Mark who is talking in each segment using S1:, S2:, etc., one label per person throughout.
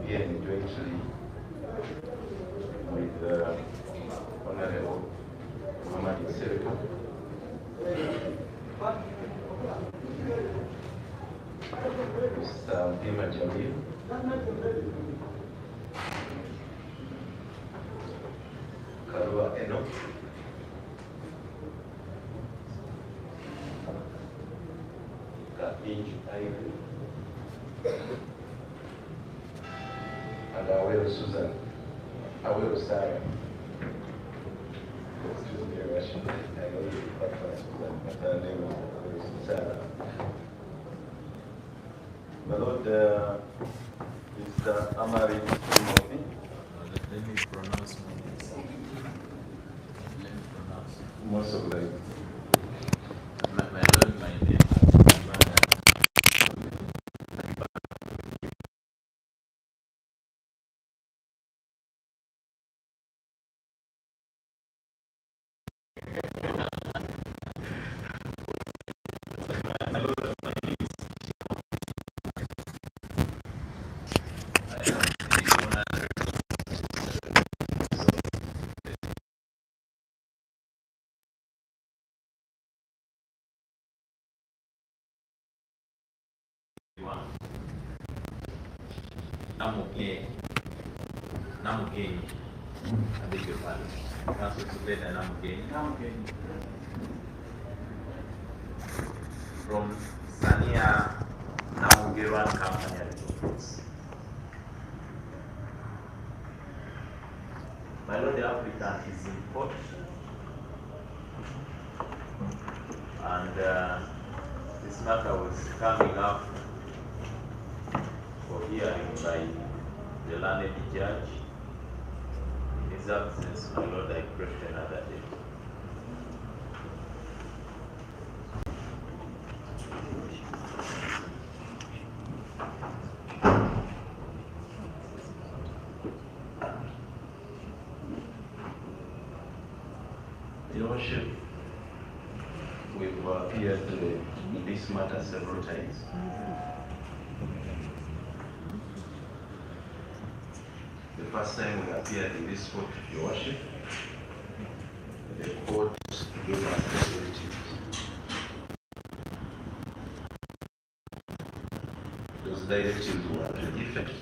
S1: appearing jointly with Honorable Hajji Mwizera, Mr. Mpima Jamil, Karua Eno, Kapinju Ivory, and Awero Susan, Awero Sarah. Excuse me, Russian. I know you quite fast, but her name is Sarah. My Lord, Mr. Amari Timothy.
S2: Let me pronounce
S1: Most of them.
S2: my Lord, my name. Namugeni. I beg your pardon. Council Secretary Namugeni. From Sania Namugeran Company. My Lord, the applicant is in court, and this matter was coming up for hearing by the learned judge. In his absence, my Lord, I question another day.
S1: Your Worship, we've appeared in this matter several times. The first time we appeared in this court, Your Worship, the court gave us the surety. Those directives were to effect.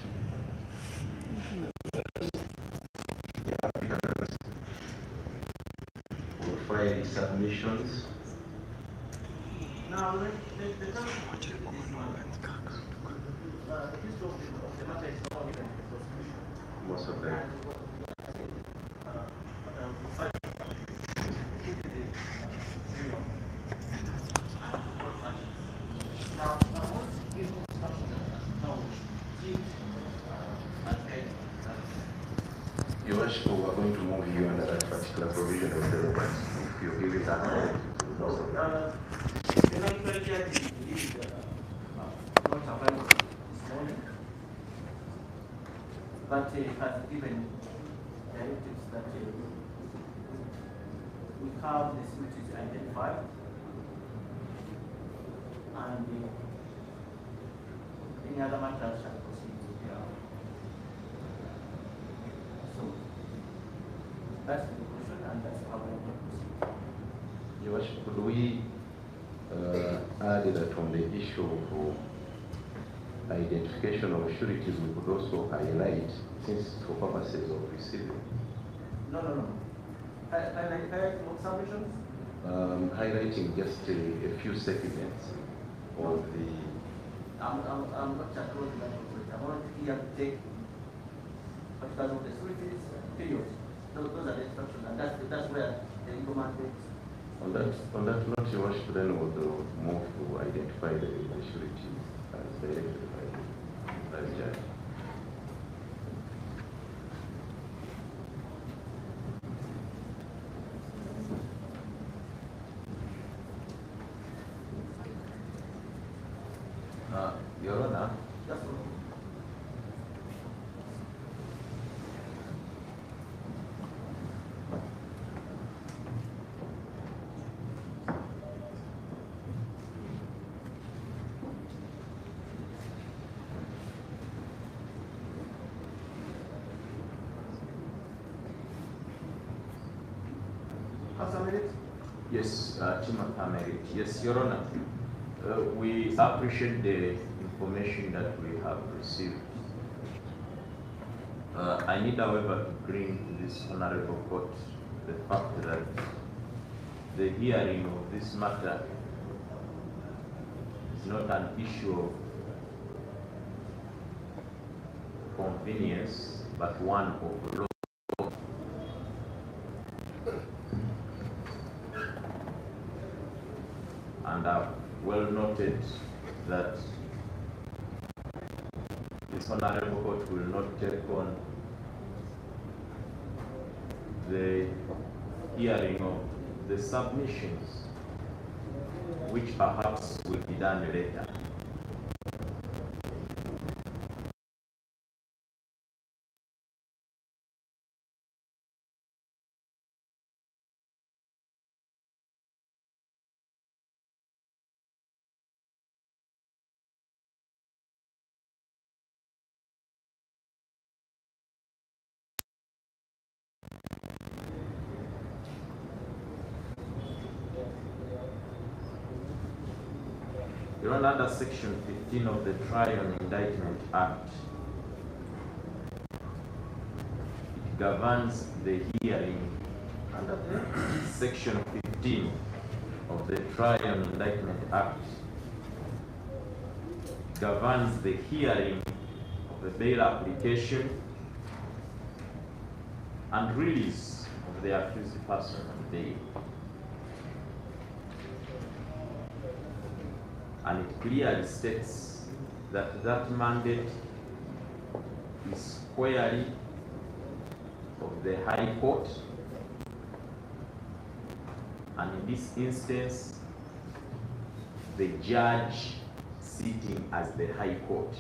S1: The applicants will file submissions.
S3: Now, the matter is not even
S1: Most of them. Your Worship, we are going to move you under that particular provision of the request. If you're giving that most of them.
S3: not available this morning, but has given directives that we have the sureties identified and any other matters shall proceed here. So that's the conclusion and that's how we will proceed.
S1: Your Worship, could we add that on the issue of identification of sureties, we could also highlight, since for purposes of receiving?
S3: No. Highlighting what submissions?
S1: Highlighting just a few segments of the...
S3: I'm not sure that I want to hear take particulars of the sureties, period. Those are the instructions, and that's where the legal mandate.
S1: On that note, Your Worship, then would move to identify the surety as directed by the judge. Your Honor,
S3: That's all.
S1: Yes, Timothy Merit. Yes, Your Honor. We appreciate the information that we have received. I need, however, to bring to this honorable court the fact that the hearing of this matter is not an issue of convenience, but one of law. And I've well noted that this honorable court will not take on the hearing of the submissions, which perhaps will be done later. Your Honor, under Section 15 of the Trial and Indictment Act, it governs the hearing. Under Section 15 of the Trial and Indictment Act governs the hearing of a bail application and release of the accused person on bail. And it clearly states that that mandate is squarely of the High Court, and in this instance, the judge sitting as the High Court.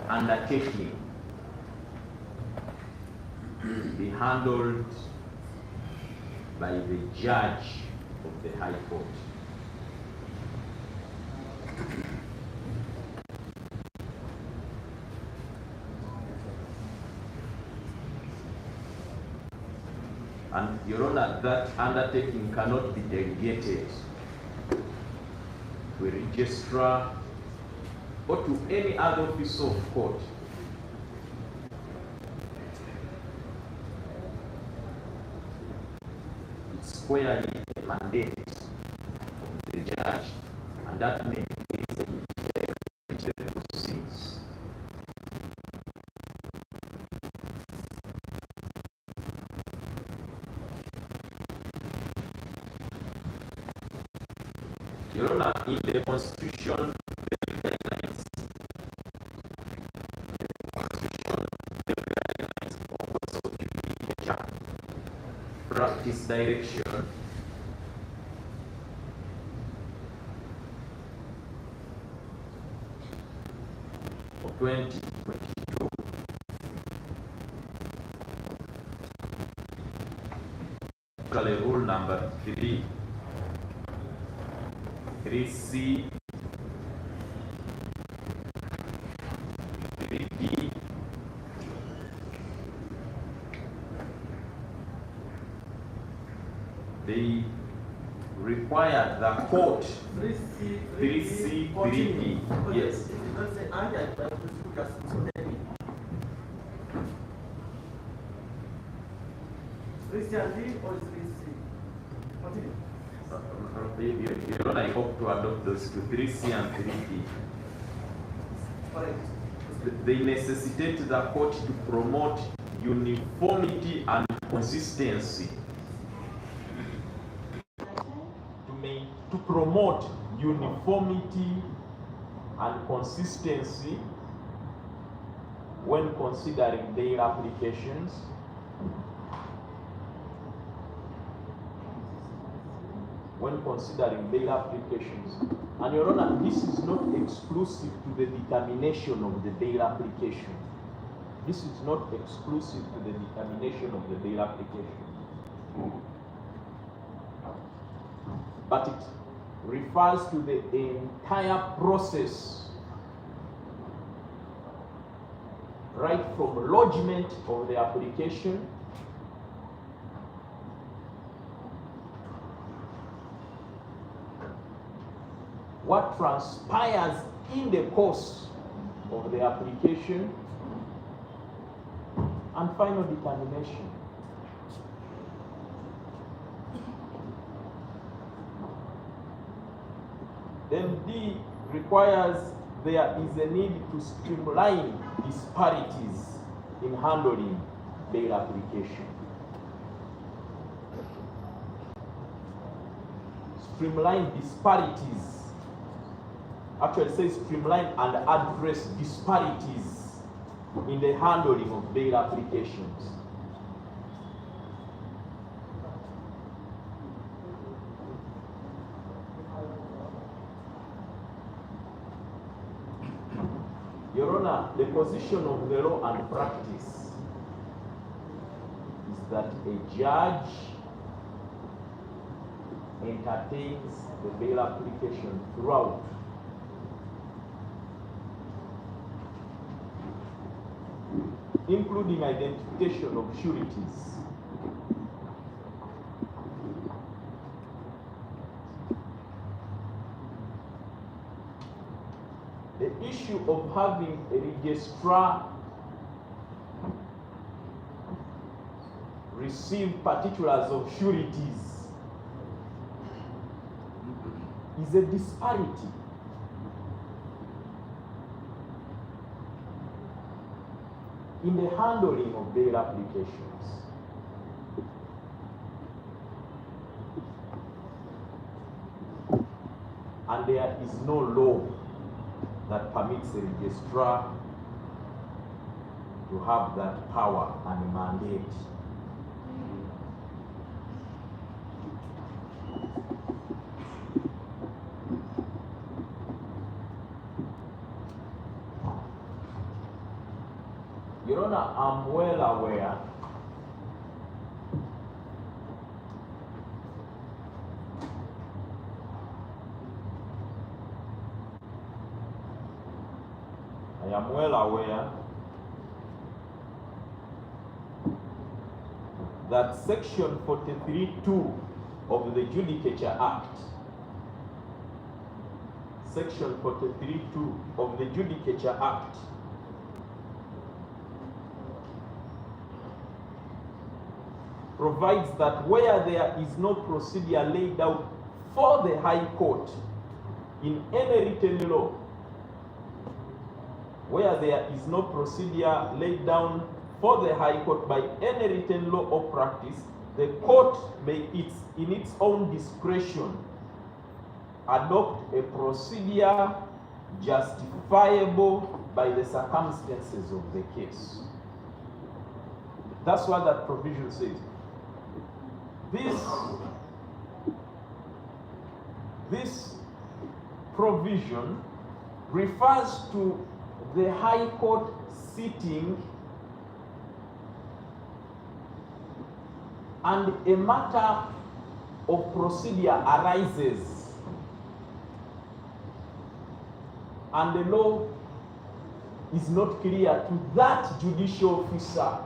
S1: Undertaking be handled by the judge of the High Court. And Your Honor, that undertaking cannot be delegated to a registrar or to any other officer of court. It's squarely a mandate of the judge, and that maintains the integrity of the proceedings. Your Honor, in the Constitution, practice direction for 2022, rule number 3C, 3D, they required the court
S3: 3C,
S1: 3C, 3D. Yes.
S3: It does say and I put as so many. 3C and D or 3C? Continue.
S1: You know, I hope to adopt those to 3C and 3D.
S3: Correct.
S1: They necessitate the court to promote uniformity and consistency. To promote uniformity and consistency when considering their applications, And Your Honor, this is not exclusive to the determination of the bail application. This is not exclusive to the determination of the bail application. But it refers to the entire process, right from lodgement of the application what transpires in the course of the application, and final determination. Then D requires there is a need to streamline disparities in handling bail application. Streamline disparities. Actually, it says streamline and address disparities in the handling of bail applications. Your Honor, the position of the law and practice is that a judge entertains the bail application throughout, including identification of sureties. The issue of having a registrar receive particulars of sureties is a disparity. In the handling of bail applications. And there is no law that permits a registrar to have that power and mandate. Your Honor, I'm well aware that Section 43(2) of the Judicature Act, Section 43(2) of the Judicature Act provides that where there is no procedure laid out for the High Court in any written law, where there is no procedure laid down for the High Court by any written law or practice, the court may, in its own discretion, adopt a procedure justifiable by the circumstances of the case. That's what that provision says. This provision refers to the High Court sitting and a matter of procedure arises and the law is not clear to that judicial officer.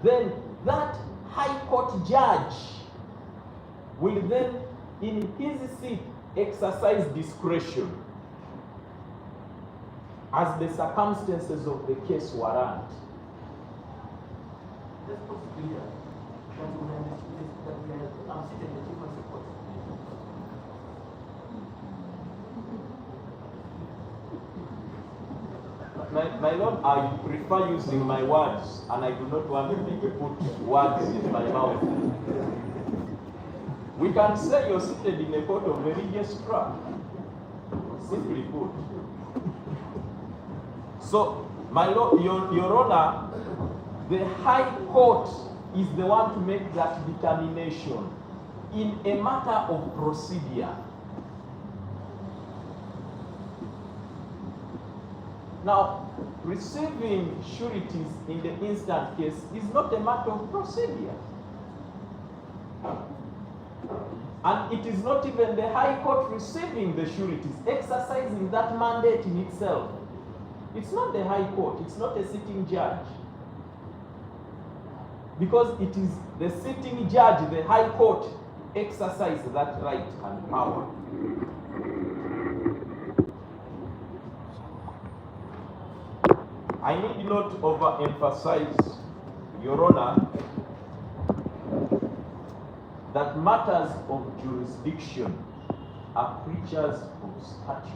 S1: then that High Court judge will then, in his seat, exercise discretion as the circumstances of the case warrant.
S3: Just put it clear that I'm sitting in the chief of court.
S1: My Lord, I prefer using my words, and I do not want to put words in my mouth. We can say you're seated in a court of a registrar, simply put. So, my Lord, Your Honor, the High Court is the one to make that determination in a matter of procedure. Now, receiving sureties in the instant case is not a matter of procedure. And it is not even the High Court receiving the sureties, exercising that mandate in itself. It's not the High Court, it's not a sitting judge. Because it is the sitting judge, the High Court, exercise that right and power. I need not overemphasize, Your Honor, that matters of jurisdiction are creatures of statute.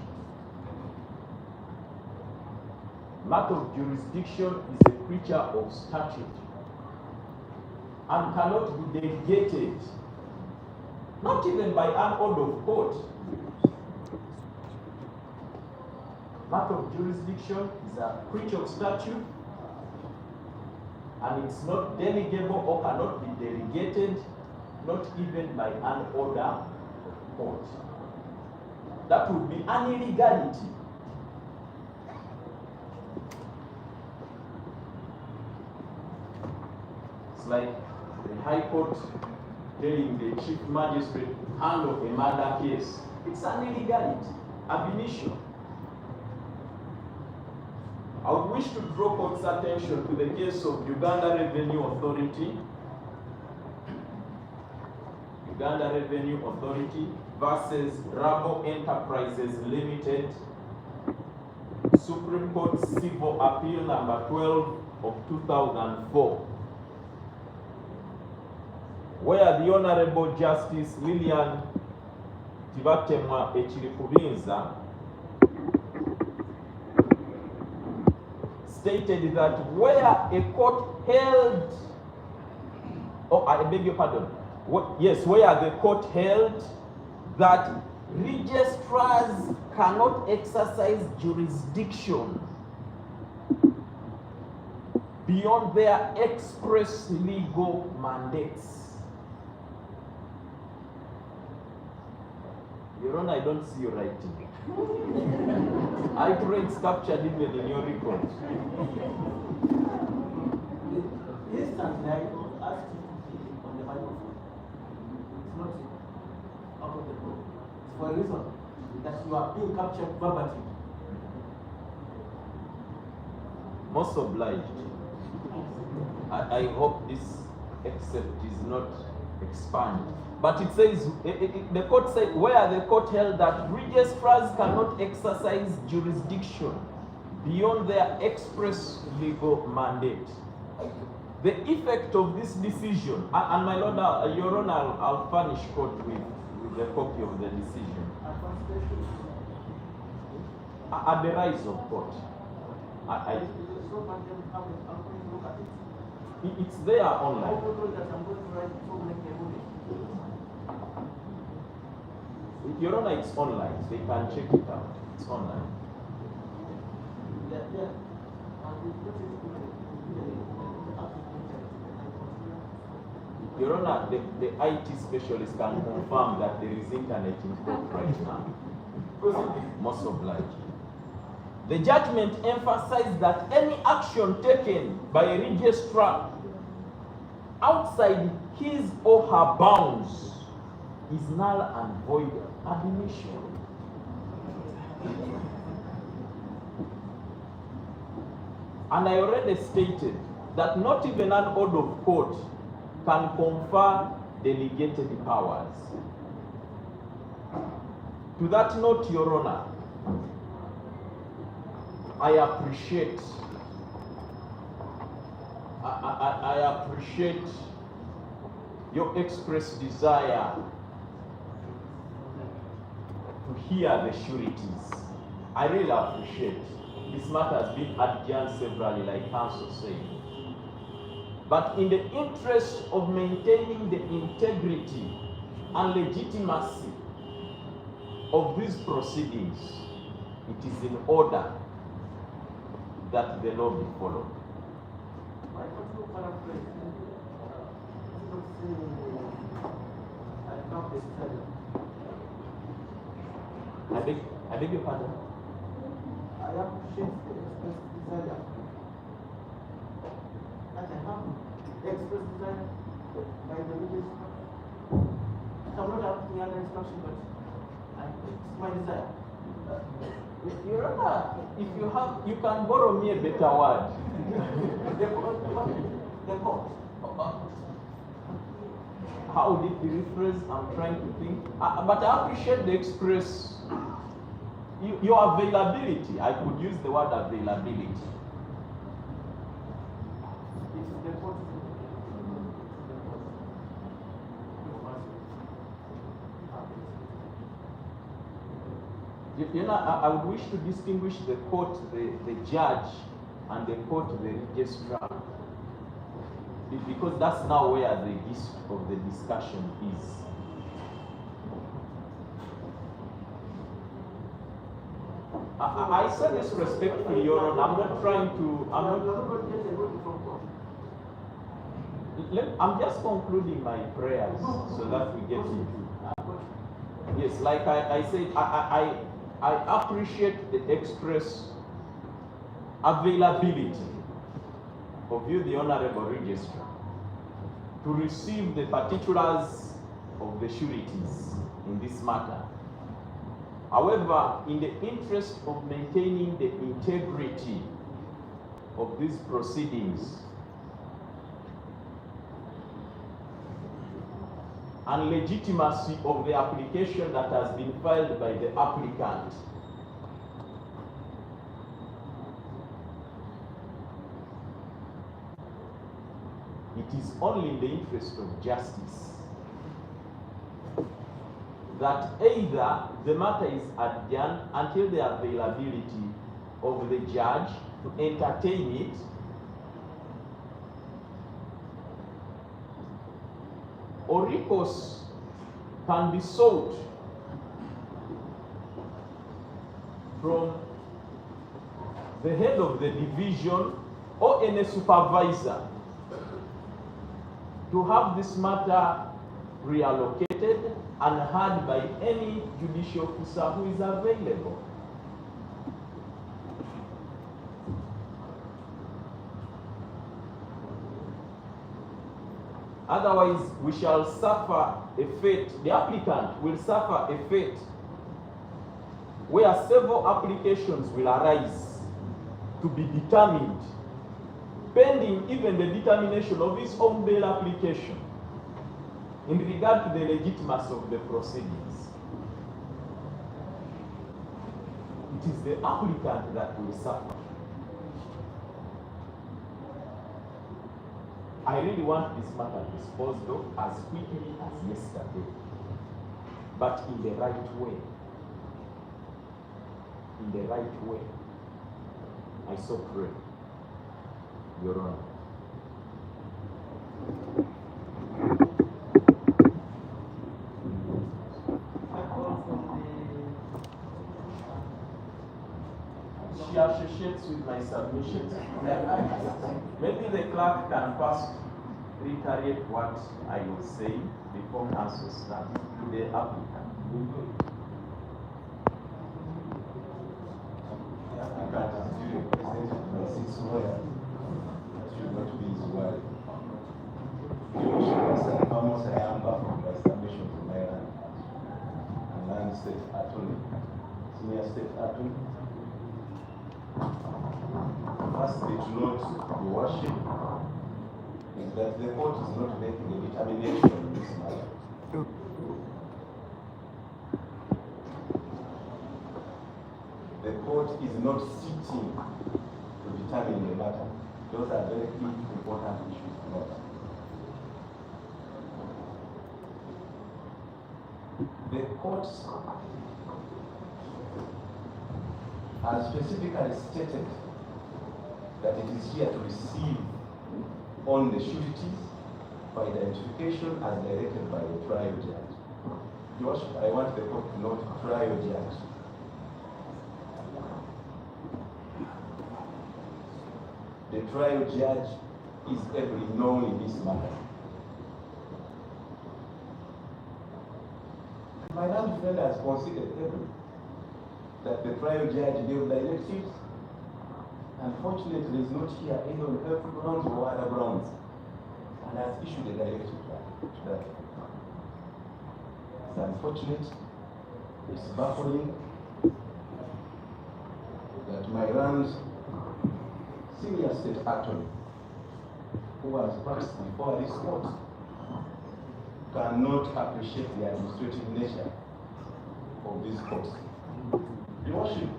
S1: Matter of jurisdiction is a creature of statute and cannot be delegated, not even by an order of court. Matter of jurisdiction is a creature of statute, and it's not delegable or cannot be delegated, not even by an order of court. That would be an illegality. It's like the High Court telling the Chief Magistrate to handle a murder case. It's an illegality, ab initio. I would wish to draw court's attention to the case of Uganda Revenue Authority. Uganda Revenue Authority versus Rabo Enterprises Limited. Supreme Court Civil Appeal number 12 of 2004. Where the Honorable Justice Lillian Tibatemwa Echirikubinza stated that where a court held, I beg your pardon, yes, where the court held that registrars cannot exercise jurisdiction beyond their express legal mandates. Your Honor, I don't see you writing. I pray it's captured even in your report.
S3: Instantly, I asked you to put it on the microphone. It's not out of the book. It's for a reason that you are being captured verbatim.
S1: Most obliged. I hope this excerpt is not expanded. But it says, the court said, where the court held that registrars cannot exercise jurisdiction beyond their express legal mandate. The effect of this decision, and my Lord, Your Honor, I'll furnish court with a copy of the decision. At the rise of court. It's there online. Your Honor, it's online, so you can check it out. It's online. Your Honor, the IT specialist can confirm that there is internet in court right now. Most obliged. The judgment emphasized that any action taken by a registrar outside his or her bounds is null and void ab initio. And I already stated that not even an order of court can confer delegated powers. To that note, Your Honor, I appreciate your expressed desire to hear the sureties. I really appreciate. This matter has been adjourned severally, like counsel said. But in the interest of maintaining the integrity and legitimacy of these proceedings, it is in order that the law be followed. I beg your pardon?
S3: I appreciate the express desire that I have, the express desire by the registrar. I'm not asking under instruction, but it's my desire.
S1: Your Honor, if you have, you can borrow me a better word.
S3: The court.
S1: How would it be rephrased? I'm trying to think. But I appreciate the express. Your availability. I could use the word availability. You know, I would wish to distinguish the court, the judge, and the court, the registrar, because that's now where the gist of the discussion is. I say this respectfully, Your Honor. I'm not trying to. I'm just concluding my prayers so that we get into. Yes, like I said, I appreciate the express availability of you, the Honorable Registrar, to receive the particulars of the sureties in this matter. However, in the interest of maintaining the integrity of these proceedings and legitimacy of the application that has been filed by the applicant, it is only in the interest of justice that either the matter is adjourned until the availability of the judge to entertain it, or recourse can be sought from the head of the division or any supervisor to have this matter reallocated and heard by any judicial officer who is available. Otherwise, we shall suffer a fate, the applicant will suffer a fate where several applications will arise to be determined, pending even the determination of his own bail application in regard to the legitimacy of the proceedings. It is the applicant that will suffer. I really want this matter disposed of as quickly as yesterday, but in the right way. In the right way. I so pray, Your Honor. She associates with my submissions. Maybe the clerk can first reiterate what I was saying before counsel starts to the applicant.
S4: State Attorney, Senior State Attorney. First, they do not be worship. is that the court is not making a determination in this matter. The court is not sitting to determine the matter. Those are very key important issues to note. The court has specifically stated that it is here to receive on the sureties for identification as directed by the trial judge. Josh, I want the court to note trial judge. The trial judge is every known in this matter. My learned friend has considered every that the trial judge gave directives. Unfortunately, is not here either on health grounds or other grounds, and has issued a directive to that. It's unfortunate, it's baffling that my land's senior state attorney, who has practiced before this court, cannot appreciate the administrative nature of this court. Your Worship,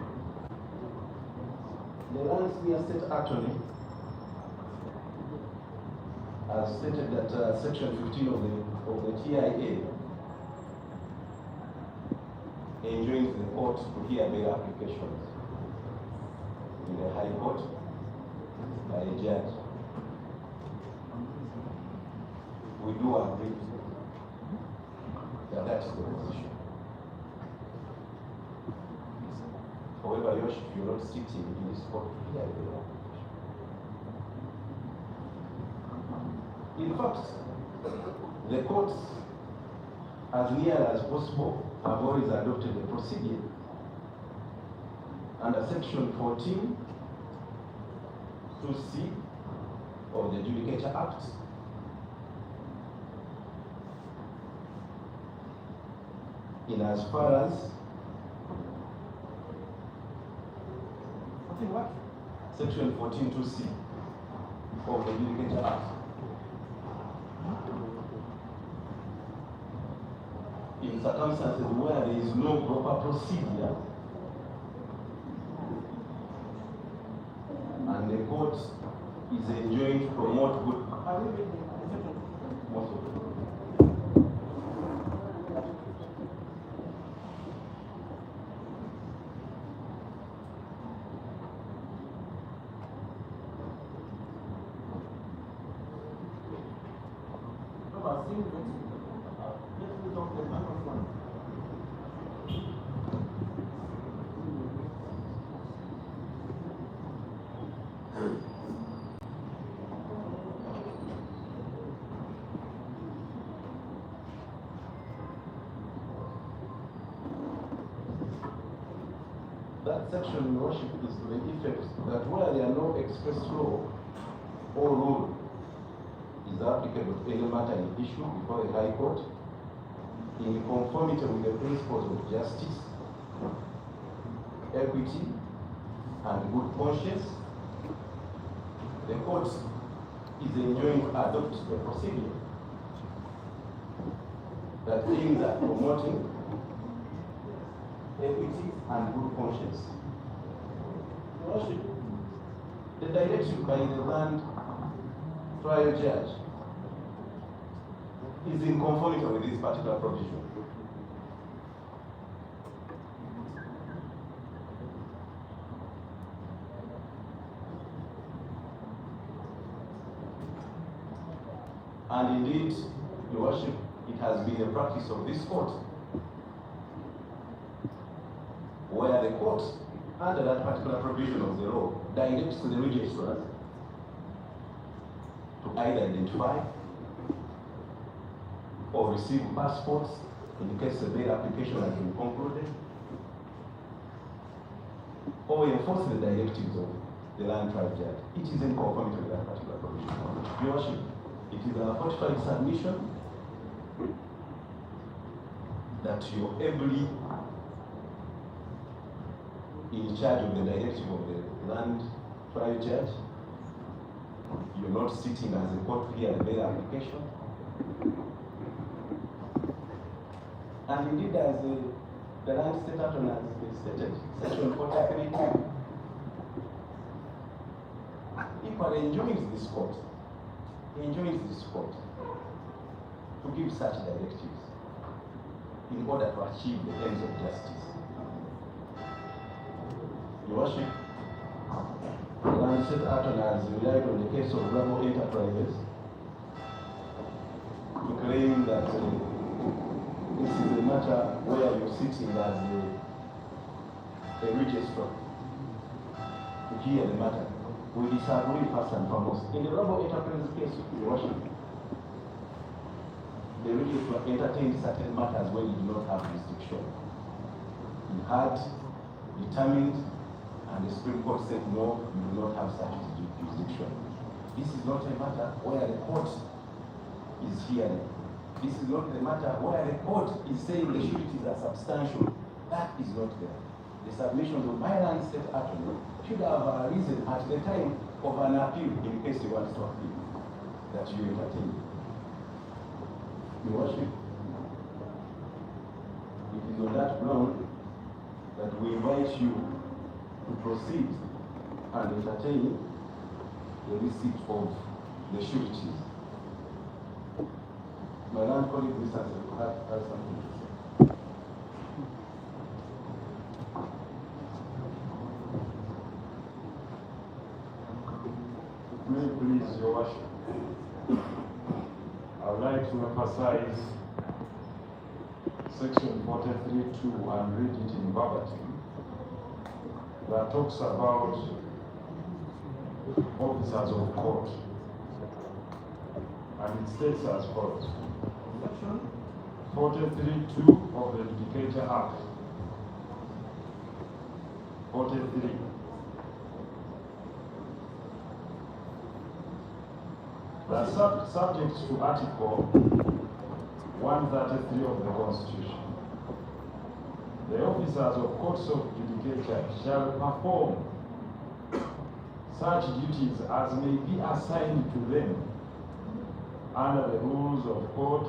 S4: the land senior state attorney has stated that section 15 of the TIA enjoins the court to hear bail applications in the High Court by a judge. We do agree that that is the position. However, Your Worship, you're not sitting in this court to hear bail application. In fact, the courts, as near as possible, have always adopted the procedure under section 14 2C of the Judicature Act. In as far as section 14 2C of the Judicature Act. In circumstances where there is no proper procedure and the court is enjoined to promote good. That section, Your Worship, is to the effect that where there are no express law or rule is applicable to any matter in issue before the High Court, in conformity with the principles of justice, equity, and good conscience, the court is enjoined to adopt the procedure that aims at promoting equity and good conscience. Your Worship, the directive by the land trial judge is in conformity with this particular provision. And indeed, Your Worship, it has been a practice of this court where the court, under that particular provision of the law, directs the registrar to either identify or receive passports in case the bail application has been concluded, or enforce the directives of the land trial judge. It is in conformity with that particular provision. Your Worship, it is a fortified submission that you're ably in charge of the directive of the land trial judge. You you're not sitting as a court to hear the bail application. And indeed, as the land state attorney has stated, section 43 equally enjoins this court to give such directives in order to achieve the ends of justice. Your Worship, the land state attorney has relied on the case of Bravo Enterprises to claim that this is a matter where you're sitting as a registrar to hear the matter. We disagree first and foremost. In the Bravo Enterprises case, Your Worship, the registrar entertained certain matters where you do not have jurisdiction. You had determined, and the Supreme Court said no, you do not have such jurisdiction. This is not a matter where the court is hearing. This is not the matter where the court is saying the sureties are substantial. That is not there. The submissions of my land state attorney should have arisen at the time of an appeal, in case he wants to appeal, that you entertain. Your Worship, it is on that ground that we invite you to proceed and entertain the receipt of the sureties. My land colleague, Mr. has something to say.
S5: May it please Your Worship, I would like to emphasize section 43(2) and read it in verbatim, that talks about officers of court, and it states as follows. 43(2) of the Judicature Act. 43. Subject to Article 133 of the Constitution, the officers of courts of judicature shall perform such duties as may be assigned to them under the rules of court,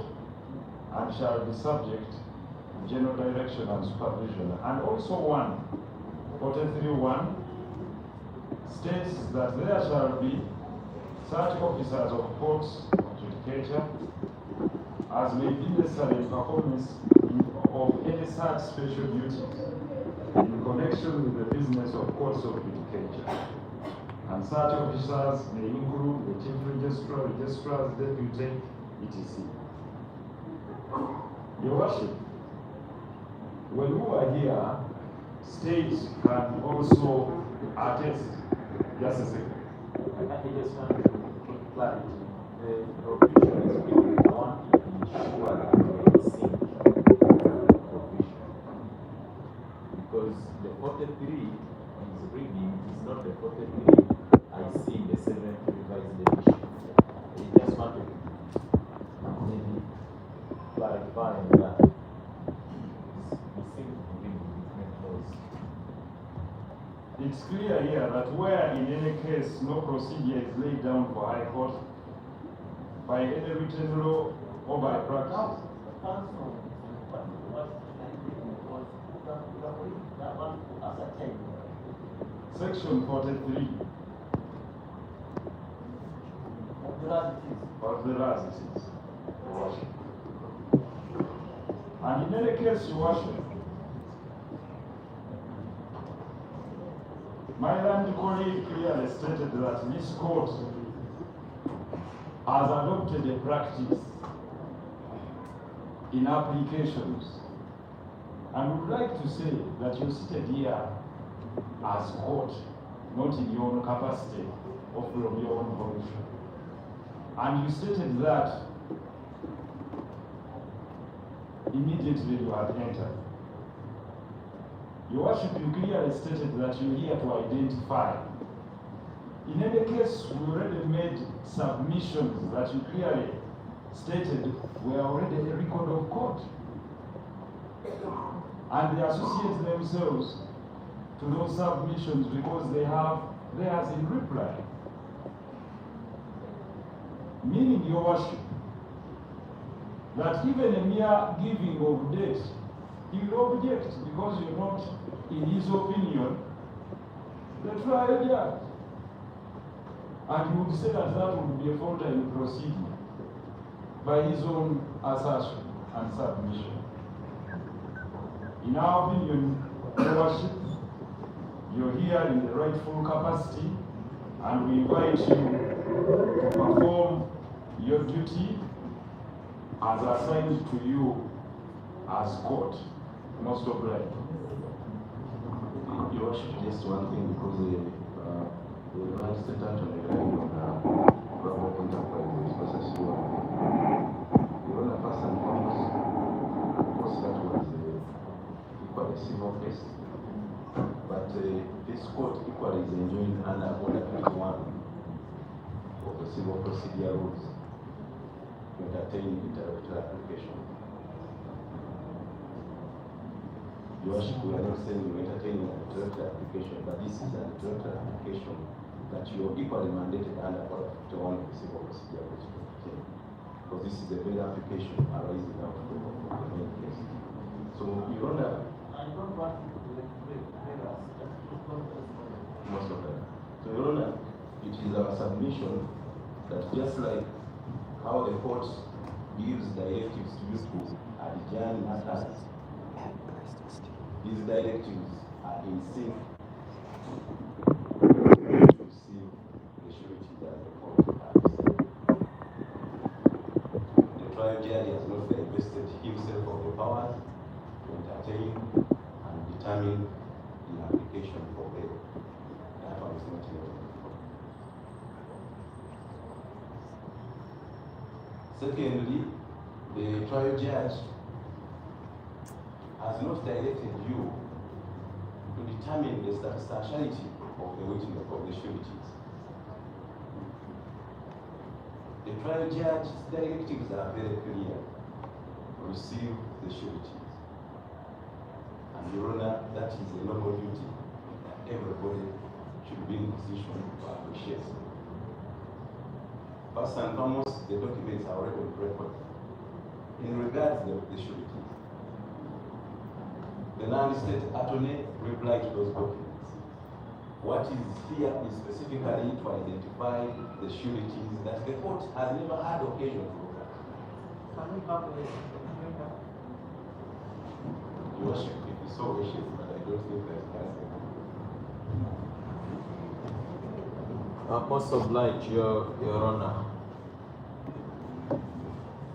S5: and shall be subject to general direction and supervision. And also 43(1) states that there shall be such officers of courts of judicature as may be necessary in performance of any such special duties in connection with the business of courts of judicature. And such officers may include the chief registrar, registrars, deputy, etc. Your Worship, when we are here, state can also attest. Just a second.
S1: I just want to get clarity. The provision is being want to ensure that we sync provision. Because the 43 is reading is not the 43 I see in the 7th revised edition. I just want to maybe clarify that we seem to be reading different laws.
S5: It's clear here that where in any case no procedure is laid down for High Court by any written law or by practice. Section 43 of the laws it is, Your Worship. And in any case, Your Worship, my land colleague clearly stated that this court has adopted a practice in applications, and would like to say that you seated here as court, not in your own capacity or from your own volition. And you stated that immediately you had entered. Your Worship, you clearly stated that you're here to identify. In any case, we already made submissions that you clearly stated were already a record of court. And they associate themselves to those submissions because they have theirs in reply. meaning, Your Worship, that even a mere giving of debt, he will object because you're not, in his opinion, the trial judge. And he would say that that would be a fault in proceeding by his own assertion and submission. In our opinion, Your Worship, you're here in the rightful capacity, and we invite you to perform your duty as assigned to you as court. Most obliged.
S4: Your Worship, just one thing, because the United States Attorney relying on global enterprises versus you. Your Honor, first and foremost, of course, that was equally civil case. But this court equally is enjoined under Order 51 of the Civil Procedure Rules to entertain interlocutory application. Your Worship, we are not saying you entertain an interlocutory application, but this is an interlocutory application that you are equally mandated under Order 51 of the Civil Procedure Rules to entertain. Because this is a very application arising out of the main case. So, Your Honor,
S3: I don't want you to
S4: most of them. So, Your Honor, it is our submission that just like how the court gives directives to you to adjourn matters, these directives are in sync to see the surety that the court has. The trial judge has not divested himself of the powers to entertain and determine the application for bail. That one is not yet. Secondly, the trial judge has not directed you to determine the substantiality of the witness of the sureties. The trial judge's directives are very clear. Receive the sureties. And Your Honor, that is a noble duty that everybody should be in position to appreciate. First and foremost, the documents are already on record. In regards to the sureties, the non-state attorney replied to those documents. What is here is specifically to identify the sureties that the court has never had occasion to look at.
S3: Can we have
S4: Your Worship, if you so wishes, but I don't think that can.
S1: Most obliged, Your Honor.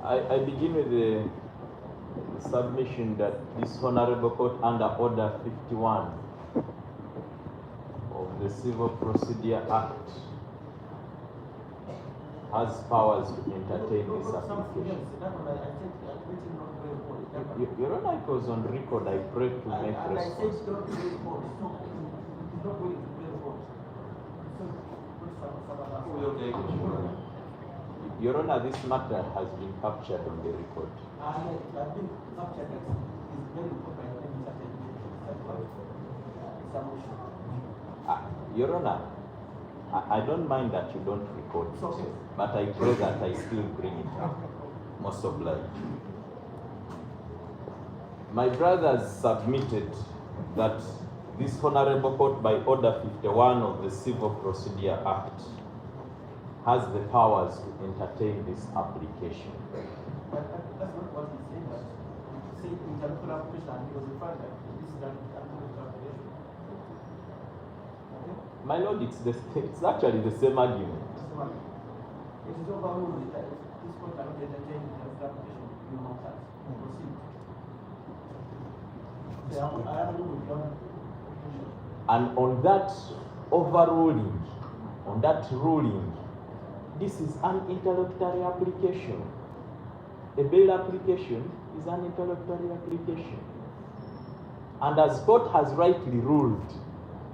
S1: I begin with the submission that this Honorable Court under Order 51 of the Civil Procedure Act has powers to entertain this application. Your Honor, it was on record. I pray to make response. Your Honor, this matter has been captured on the record. Your Honor, I don't mind that you don't record it, but I pray that I still bring it up. Most obliged. My brothers submitted that this Honorable Court by Order 51 of the Civil Procedure Act has the powers to entertain this application.
S3: But that's not what he's saying. But he's saying interlocutory application, and he was referring that this is an interlocutory application. Okay?
S1: My Lord, it's actually the same argument.
S3: It is overruled that this court cannot entertain interlocutory application. You must proceed. So I have a rule with your
S1: And on that overruling, on that ruling, this is an interlocutory application. A bail application is an interlocutory application. And as court has rightly ruled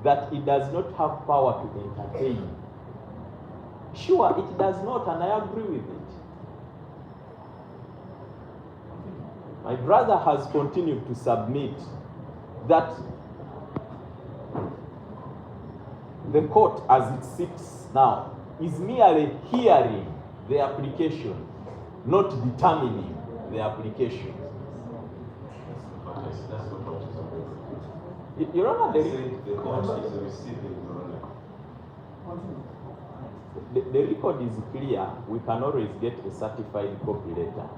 S1: that it does not have power to entertain, sure, it does not, and I agree with it. My brother has continued to submit that the court as it sits now is merely hearing the application, not determining the application.
S4: That's not what is on
S1: Your Honor,
S4: the court is receiving, Your Honor.
S1: the record is clear. We can always get a certified copy later,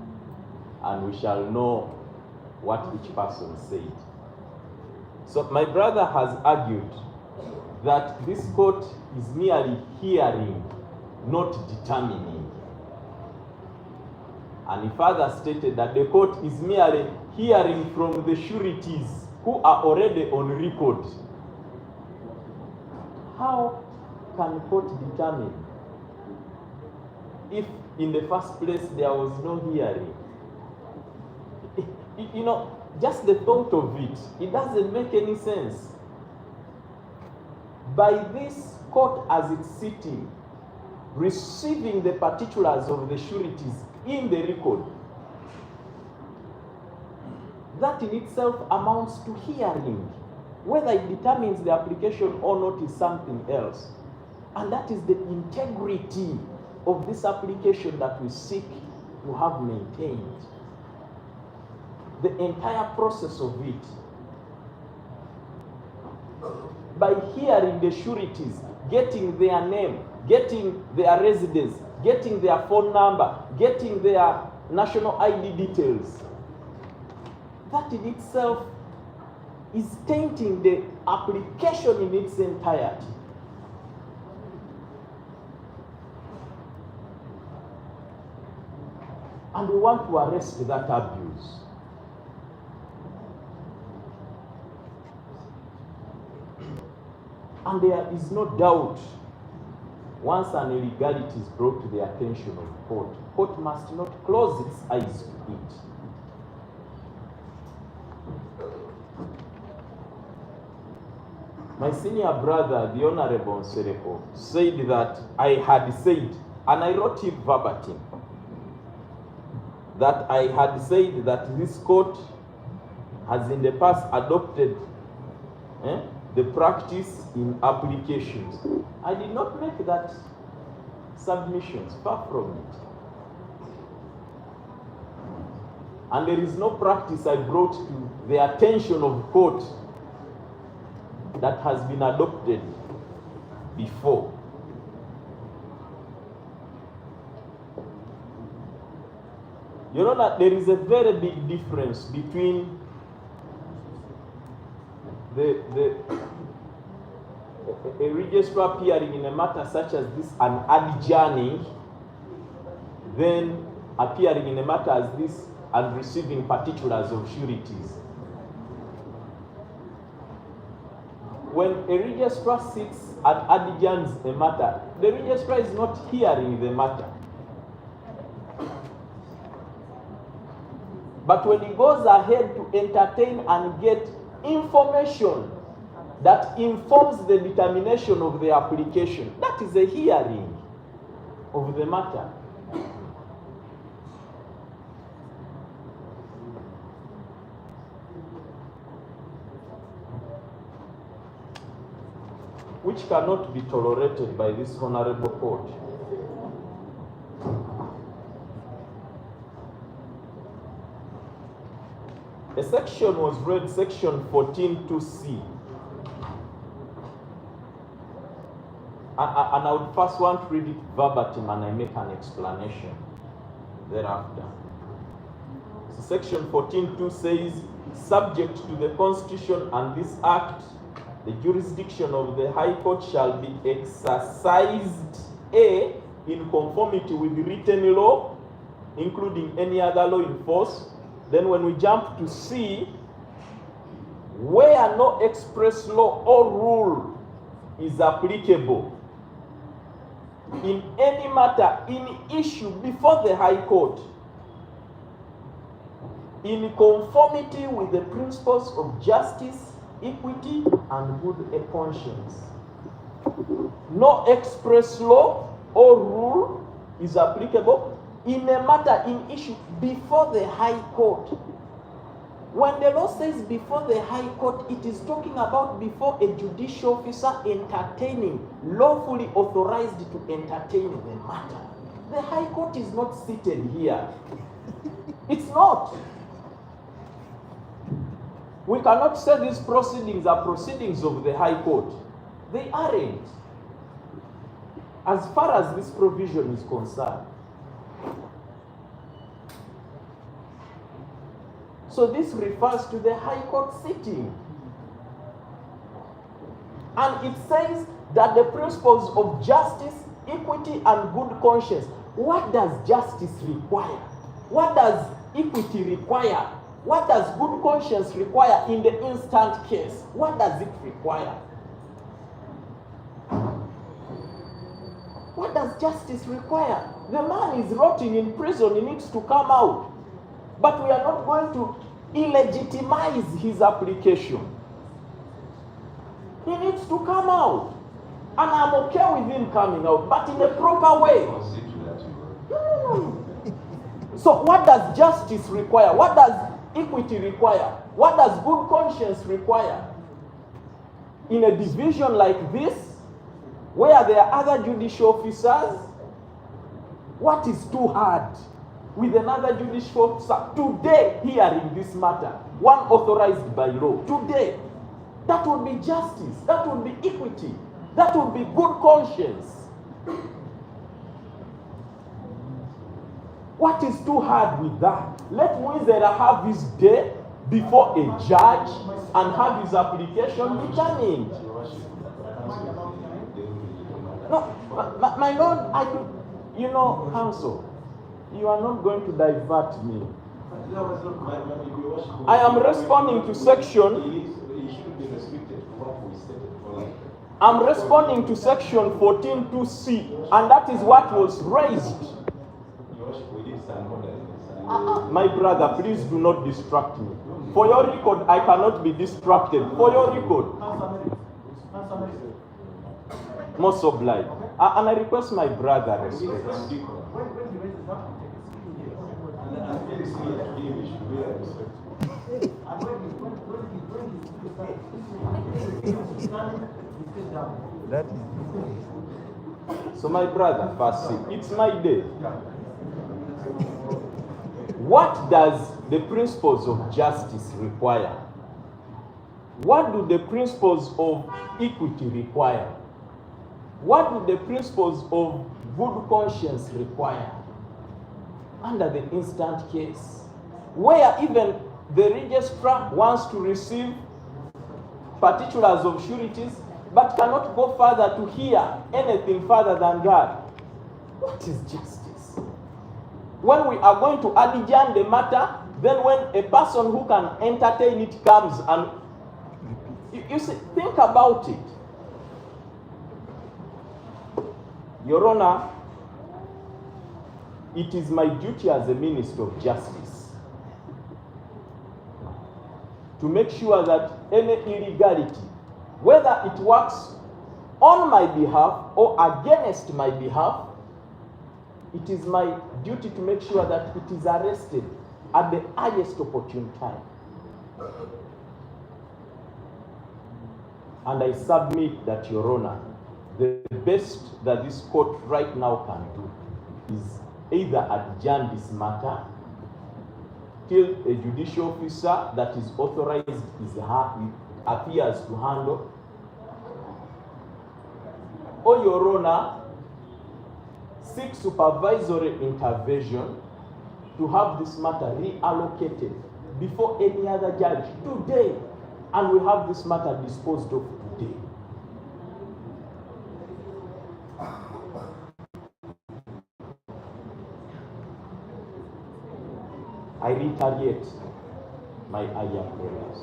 S1: and we shall know what each person said. So my brother has argued that this court is merely hearing, not determining. And he further stated that the court is merely hearing from the sureties who are already on record. How can court determine if in the first place there was no hearing? You know, just the thought of it, it doesn't make any sense. By this court as it's sitting, receiving the particulars of the sureties in the record, that in itself amounts to hearing. Whether it determines the application or not is something else. And that is the integrity of this application that we seek to have maintained. The entire process of it. By hearing the sureties, getting their name, getting their residence, getting their phone number, getting their national ID details, that in itself is tainting the application in its entirety. And we want to arrest that abuse. And there is no doubt, once an illegality is brought to the attention of the court must not close its eyes to it. My senior brother, the Honorable Sereko, said that I had said, and I wrote it verbatim, that I had said that this court has in the past adopted the practice in applications. I did not make that submissions, far from it. And there is no practice I brought to the attention of court that has been adopted before. You know that there is a very big difference between a registrar appearing in a matter such as this and adjourning, then appearing in a matter as this and receiving particulars of sureties. When a registrar sits and adjourns a matter, the registrar is not hearing the matter. But when he goes ahead to entertain and get information that informs the determination of the application, that is a hearing of the matter. Which cannot be tolerated by this honorable court. A section was read, section 14(2)(c). And I would first want to read it verbatim and I make an explanation thereafter. So section 14(2) says, subject to the Constitution and this Act, the jurisdiction of the High Court shall be exercised A, in conformity with written law, including any other law in force. Then when we jump to C, where no express law or rule is applicable in any matter in issue before the High Court, in conformity with the principles of justice, equity, and good conscience. No express law or rule is applicable in a matter in issue before the High Court. When the law says before the High Court, it is talking about before a judicial officer entertaining, lawfully authorized to entertain the matter. The High Court is not seated here. It's not. We cannot say these proceedings are proceedings of the High Court. They aren't. As far as this provision is concerned. So this refers to the High Court sitting. And it says that the principles of justice, equity, and good conscience. What does justice require? What does equity require? What does good conscience require in the instant case? What does it require? What does justice require? The man is rotting in prison, he needs to come out. But we are not going to illegitimize his application. He needs to come out. And I'm okay with him coming out, but in a proper way. No. So what does justice require? What does equity require? What does good conscience require? In a division like this, where there are other judicial officers, what is too hard with another judicial officer today hearing this matter, one authorized by law, today? That would be justice, that would be equity, that would be good conscience. What is too hard with that? Let Mwizera have his day before a judge and have his application determined. No, my Lord, I could, counsel, you are not going to divert me. I am responding to section. I'm responding to section 14(2)(c), and that is what was raised. My brother, please do not distract me. For your record, I cannot be distracted. For your record. Most obliged. And I request my brother respect. So my brother, first, it's my day. What does the principles of justice require? What do the principles of equity require? What do the principles of good conscience require? Under the instant case, where even the registrar wants to receive particulars of sureties, but cannot go further to hear anything further than that. What is justice? When we are going to adjourn the matter, then when a person who can entertain it comes and you see, think about it. Your Honor, it is my duty as a Minister of Justice to make sure that any illegality, whether it works on my behalf or against my behalf, it is my duty to make sure that it is arrested at the earliest opportune time. And I submit that, Your Honor, the best that this court right now can do is either adjourn this matter till a judicial officer that is authorized appears to handle, or Your Honor, seek supervisory intervention to have this matter reallocated before any other judge today, and we have this matter disposed of today. I reiterate my earlier prayers.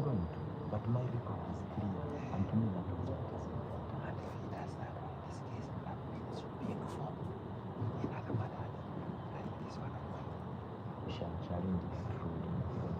S6: going to, but my record is clear, and to me that was what is important. And if he does that in this case, that means being formed in other matters, like this one of mine, we shall challenge it through the court.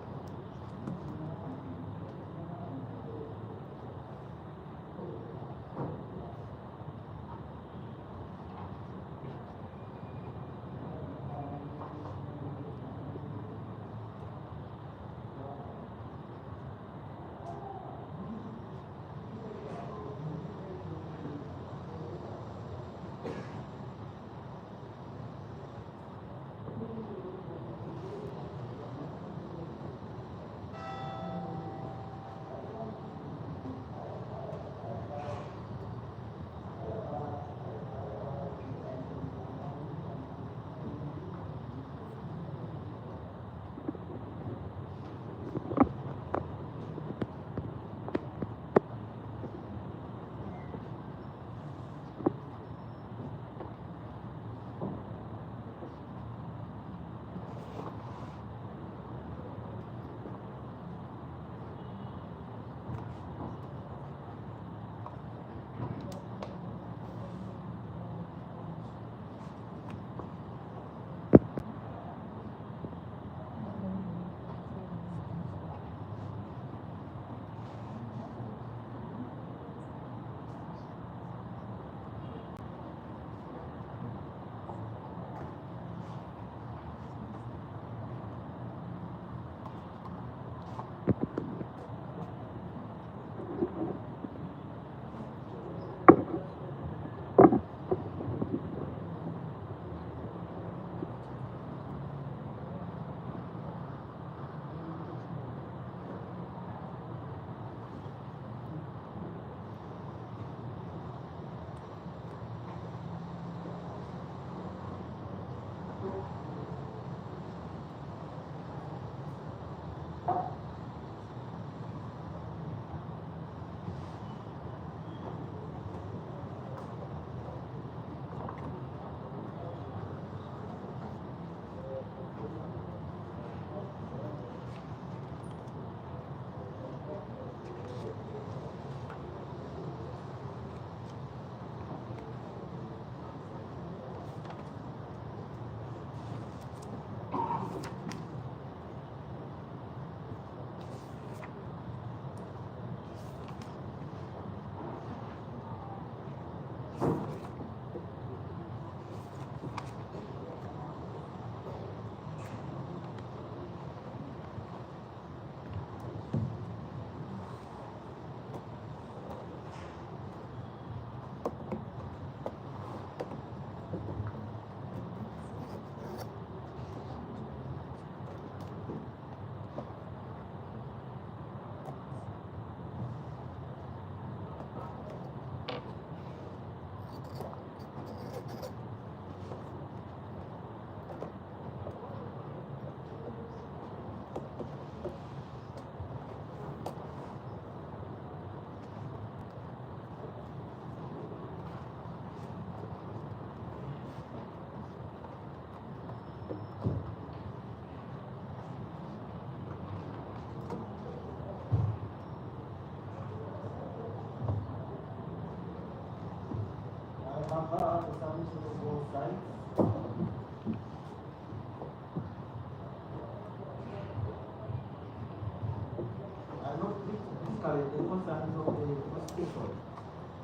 S3: The concerns of the prosecution.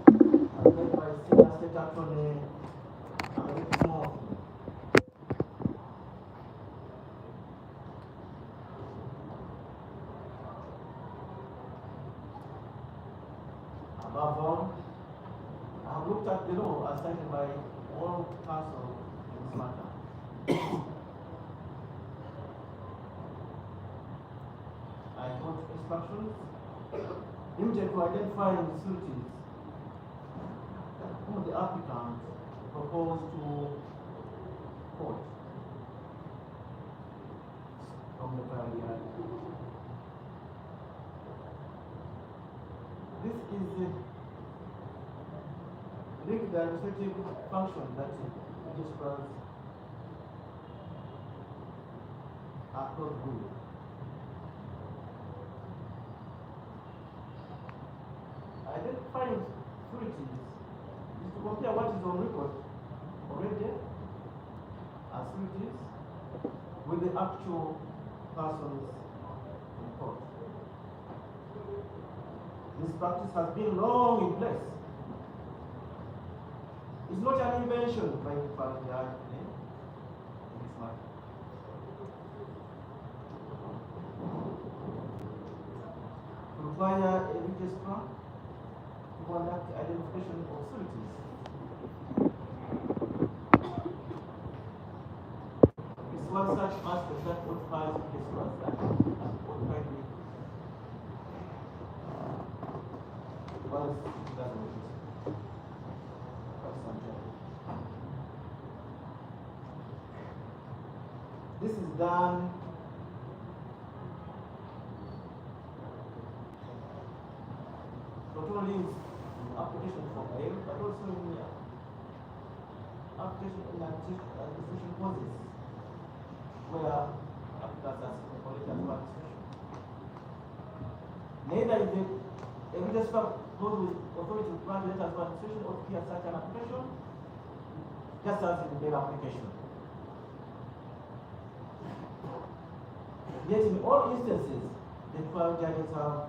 S3: And thereby see a state attorney a bit more. Above all, I have looked at the law as cited by all counsel in this matter. I got instructions immediately to identify the sureties whom the applicant proposed to court from the prior year. This is the administrative function that registrars are not good. certifying sureties is to compare what is on record already as sureties with the actual persons in court. This practice has been long in place. It's not an invention by the Hajji in this matter. To require a registrar to conduct identification of sureties. It's one such aspect that notifies registrars that notified me. What is that? This is done not only in application for bail, but also in application in administration causes where applicants are seeking for legal administration. Neither is a registrar goes with authority to grant letters of administration or to hear such an application, just as in bail application. Yet in all instances, the trial judges have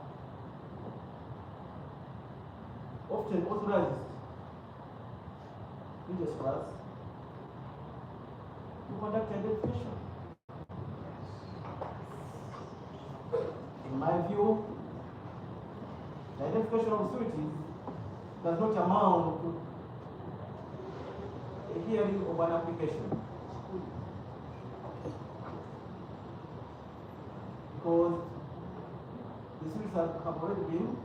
S3: often authorized registrars to conduct identification. In my view, the identification of sureties does not amount to a hearing of an application. Because the sureties have already been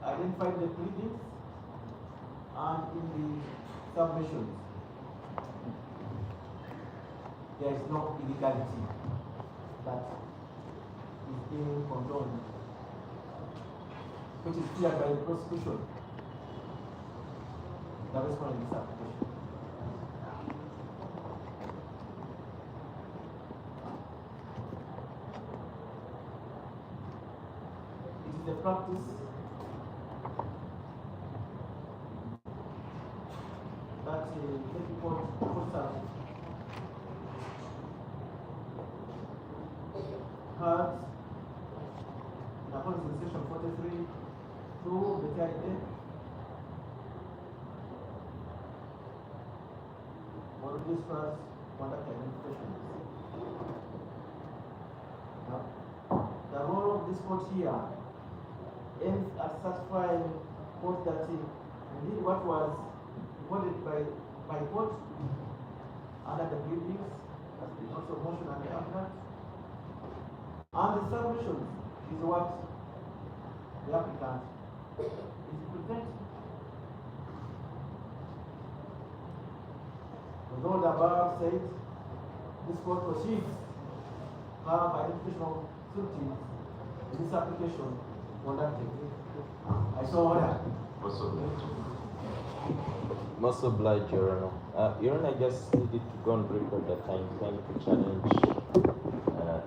S3: identified in the pleadings and in the submissions. There is no illegality that is being condoned, which is cleared by the prosecution that responded to this application. It is a practice that the court had in accordance with section 43 through the KIA for registrars conduct identifications. Now, the role of this court here aims at satisfying court that indeed what was recorded by court under the pleadings, as the also motion and the applicant, and the submission is what the applicant is presenting. With all the above said, this court proceeds to have identification of sureties in this application conducted. I saw order.
S7: Most obliged, Your Honor. Your Honor, I just needed to go on record that I intend to challenge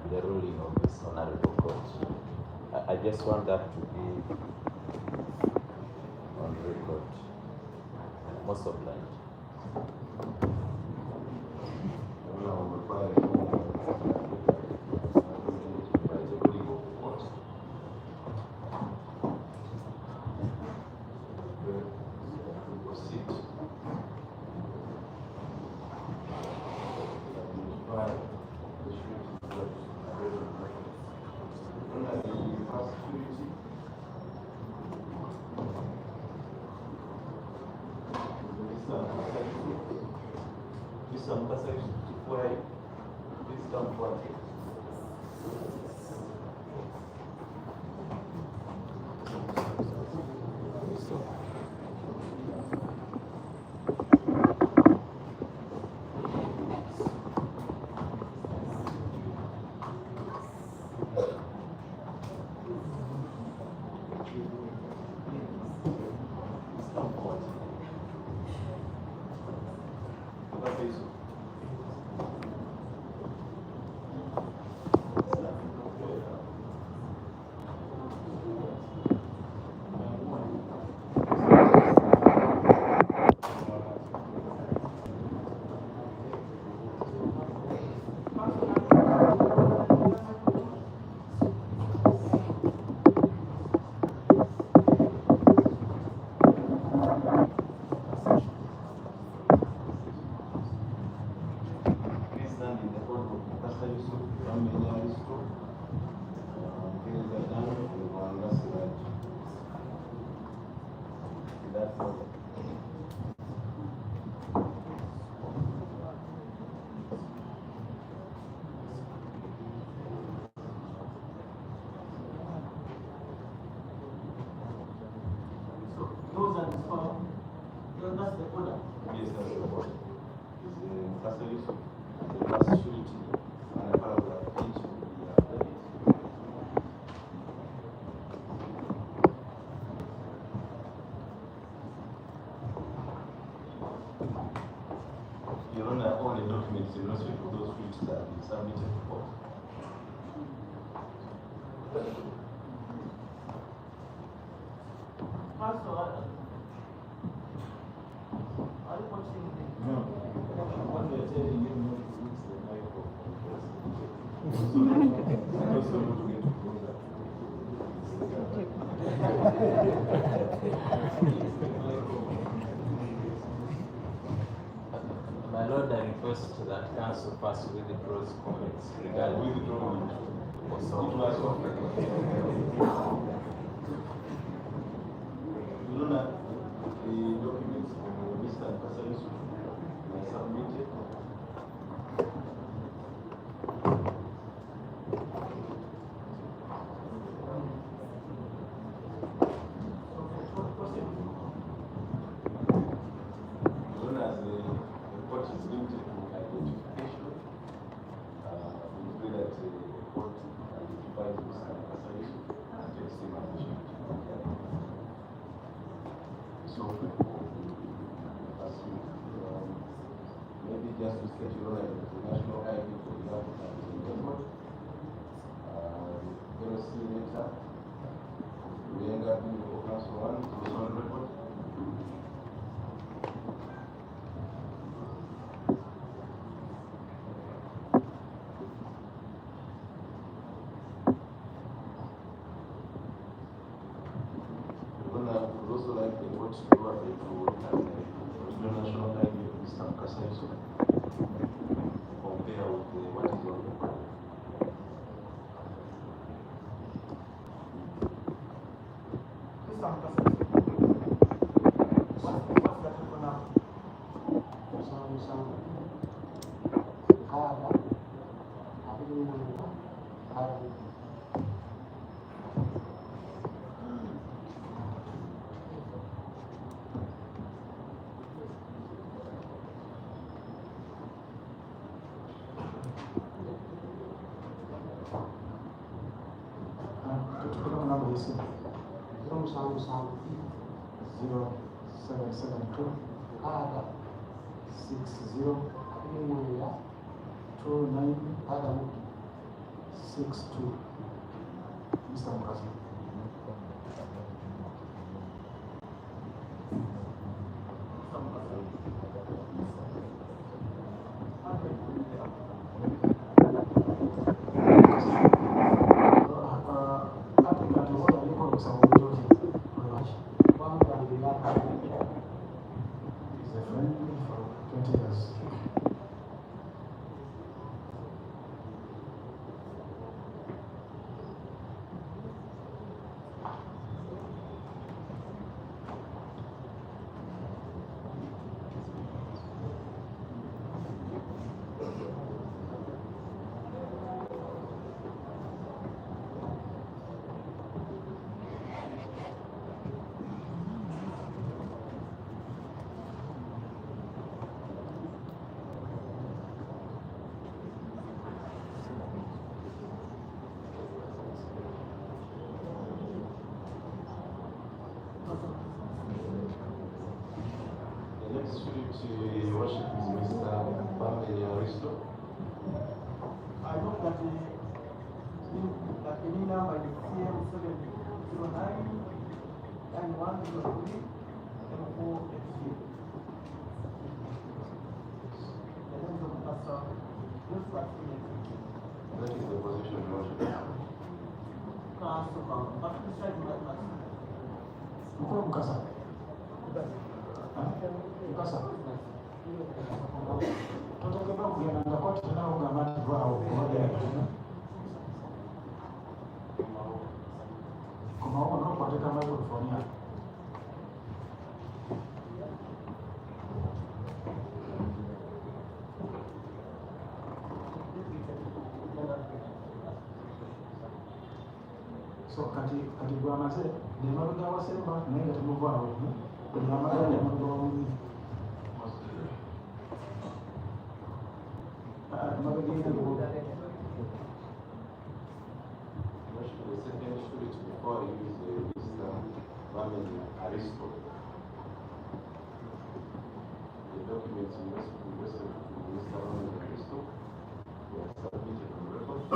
S7: the ruling of this honorable court. I just want that to be on record. Most obliged.
S4: That's all.
S3: So those are the four. That's the order.
S4: Yes, that's the order. Is the custody, the last surety, and a paragraph each will be read. Your Honor, all the documents in respect of those fields that have been submitted to court.
S3: First, are you watching the?
S4: No. What we are telling you not to use the microphone. Also not to get closer.
S7: My Lord, I request that Council first withdraws comments regarding
S4: Withdraw.
S7: also.
S4: It was okay. Your Honor, the documents from Mr. Kasarisu were submitted. Your Honor, as the court is limited to identification, we pray that the court identifies Mr. Kasarisu and takes him as a surety. So, maybe just to state your Honor, the national ID for the applicant is in record. LC letter, Looya for Council 1 is also on record. Your Honor, we would also like the court to go ahead to look at the national ID of Mr. Kasarisu, compare with what is on record.
S3: This one, what's that for now?
S6: Tutukula namba hizi 0772 60 2962. Mr. Mukasa. Applicant was a record of some majority. He's a friend for 20 years.
S4: The next surety, Your Worship, is Mr. Aristo.
S3: I looked at the number is CM 709 and 103 and 483. The names of the pastor, those documents.
S4: That is the position, Your Worship.
S3: But beside my pastor.
S6: Mkuu Mukasa. Mukasa. Tutegemea kuyananga kote tunaogamati kwao kumoja ya kitu. Kwa maana unapoandika microphone yako.
S8: So kati gwamaze nemabega wasemba naye nga temuvaawo yamala nemabega wamubiri
S4: The second surety before I use the register family aristo. The documents in this register family aristo were submitted on record. The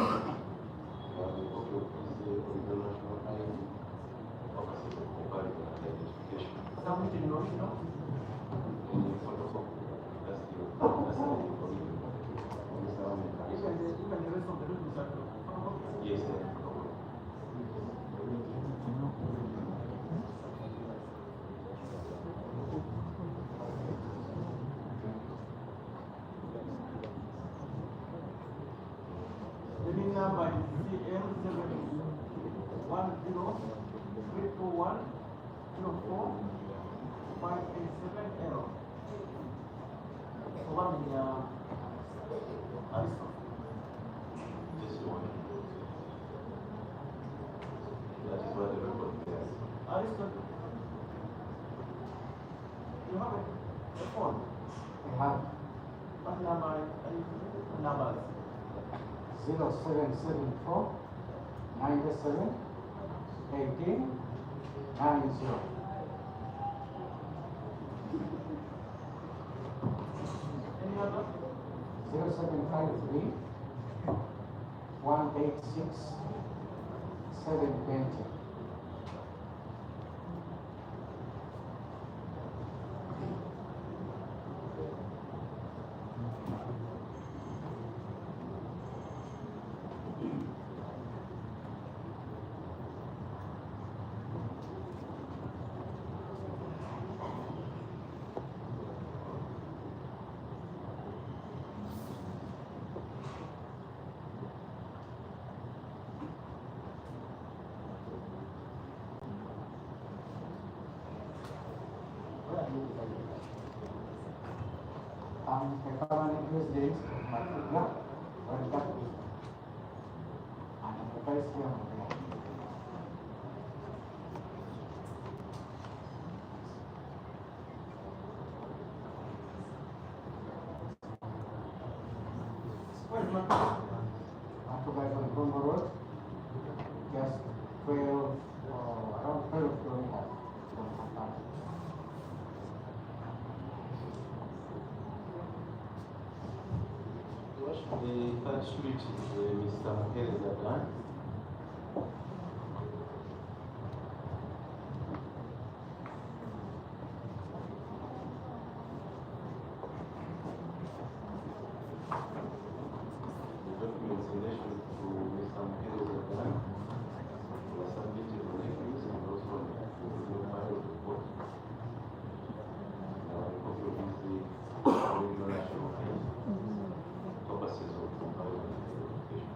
S4: copy of the original national ID, offices of comparative identification.
S3: Submitted in original?
S4: In the photocopy. That's the original.
S3: Even the rest of the documents are photocopy?
S4: Yes, sir.
S3: The new number is CL710-341-04-587L. So what in Aristo?
S4: Just one. That is what the record says.
S3: Aristo, you have a phone?
S8: I have
S3: What number are you using? Numbers?
S8: 0774 97 18 90.
S3: Any other?
S8: 0753 186 720. I'm a permanent resident of Africa, or Turkey. And I'm a vice chairman there.
S3: Where's my
S8: Occupied on Congo Road, just 12, around 12 kilometers from Kampala.
S4: The third street is Mr. Mwizera. The documents in relation to Mr. Mwizera were submitted on Aprils and also on the file report. A copy of the original national ID. Purposes of comparative identification.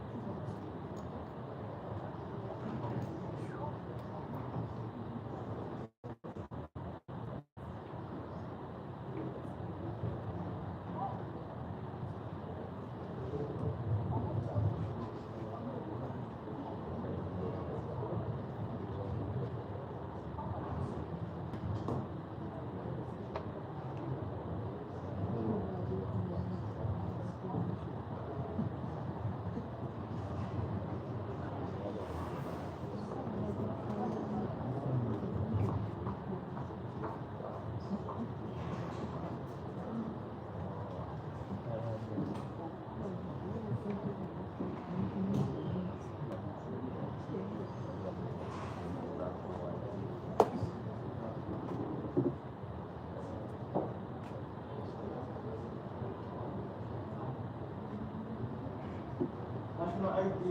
S3: national ID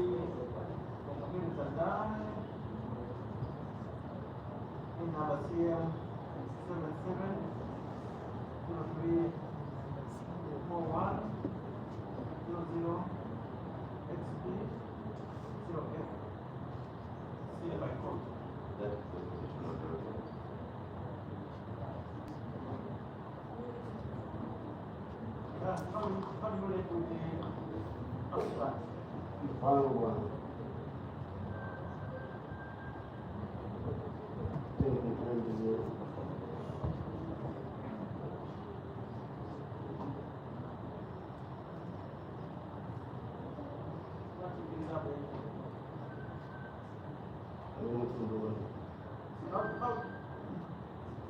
S3: documents are done. In number CM 77034100 XP 0F. CL by code.
S4: That is the position of the record.
S3: How do you relate with the abstract?
S8: The final one.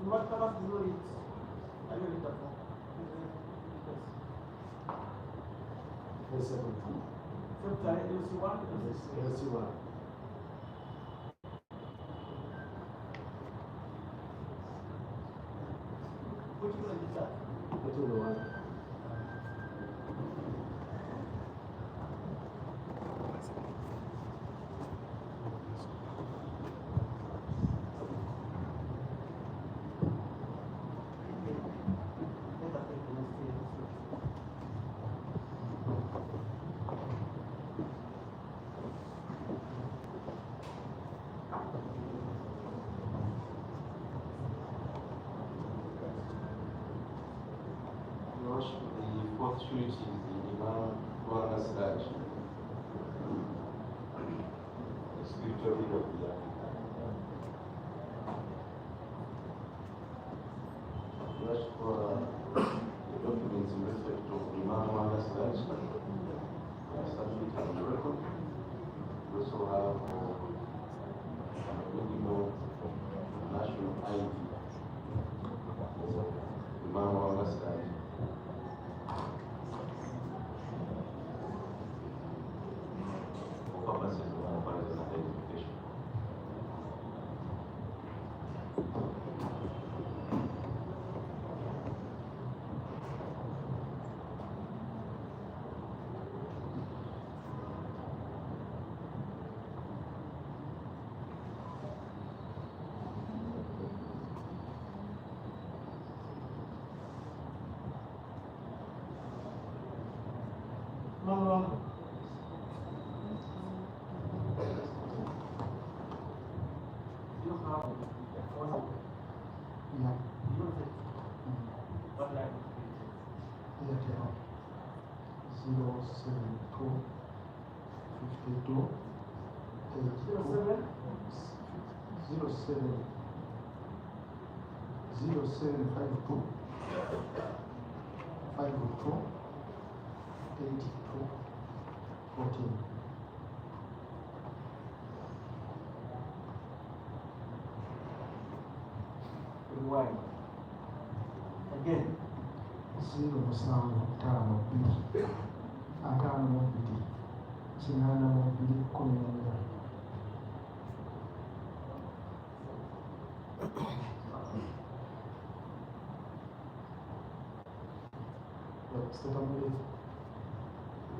S3: In what capacity do it? Are you ready for?
S9: Yes, secretary.
S3: Secretary, LC1?
S9: Yes, you are.
S3: Which one is that?
S9: What do you want?
S4: The fourth surety is the Imam Wanga Siraj, the spiritual leader of the Africa. Rush for the documents in respect of Imam Wanga Siraj. Submit on the record. We also have minimum national ID. Imam Wanga Siraj. For purposes of comparison and identification.
S3: No. You have
S8: Yeah.
S3: use it. What line?
S8: Airtel 072 52
S3: 07?
S8: 0752 52 82 14.
S3: Rewind. Again.
S8: 072 5 2 kinana mu bbiri kkumi n'ennya. Statutory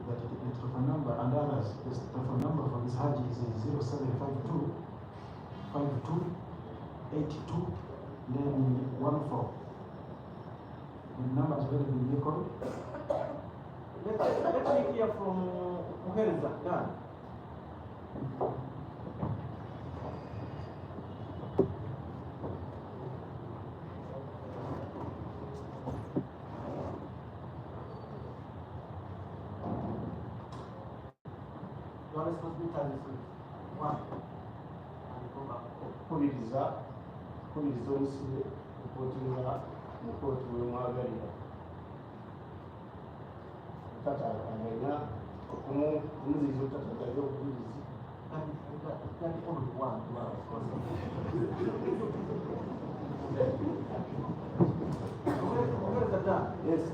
S8: that the telephone number and others, the telephone number for this Hajji is 0752 52 82 then 14. The number is very good record.
S3: Let me hear from Muhereza. Yeah. Your responsibility is one.
S9: Kupuliriza omusibe okutuula mu kooti w'emwagalira tatataganya okumuziyiza otataganya obujulizi
S3: That only one. Muhereza done.
S9: yes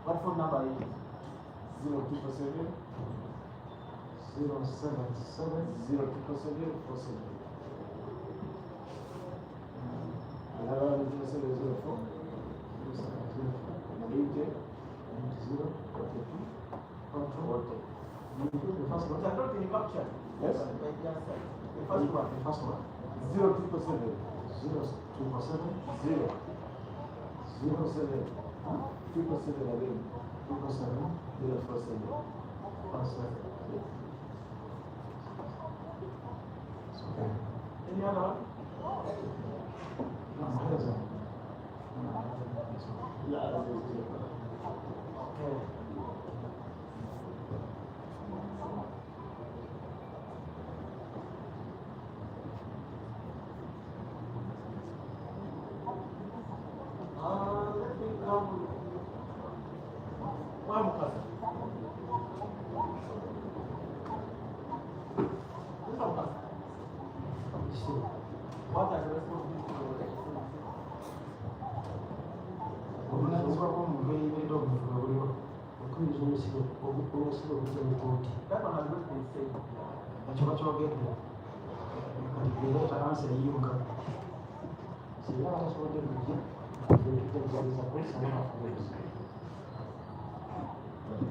S3: What phone number is
S9: 077
S8: 077
S9: 077 47 another one is 0704 80
S8: 0
S9: 40.
S8: the first
S3: But
S8: one.
S3: I don't capture.
S9: Yes.
S3: The first one.
S8: The first one.
S9: 077
S8: 027
S9: 0
S8: 07
S9: 777 again
S8: 247
S9: 047.
S8: 17. It's okay.
S3: Any other one?
S8: No, Muhereza.
S9: Yeah, that is it.
S3: Okay. Let me come. One more. This one.
S8: registrar.
S3: What are the responsibilities of the registrar?
S8: Obuvunaanyizibwa bw'omuntu eyeebeera obuvuga buliwo okuyinza obusibe obujja mu kkooti.
S3: That one has not been said.
S8: Ekyo bakyogedde kati gereeta ansa eyiyunga singa batasobodde kujja tujjagaliza kwesanaafuuzi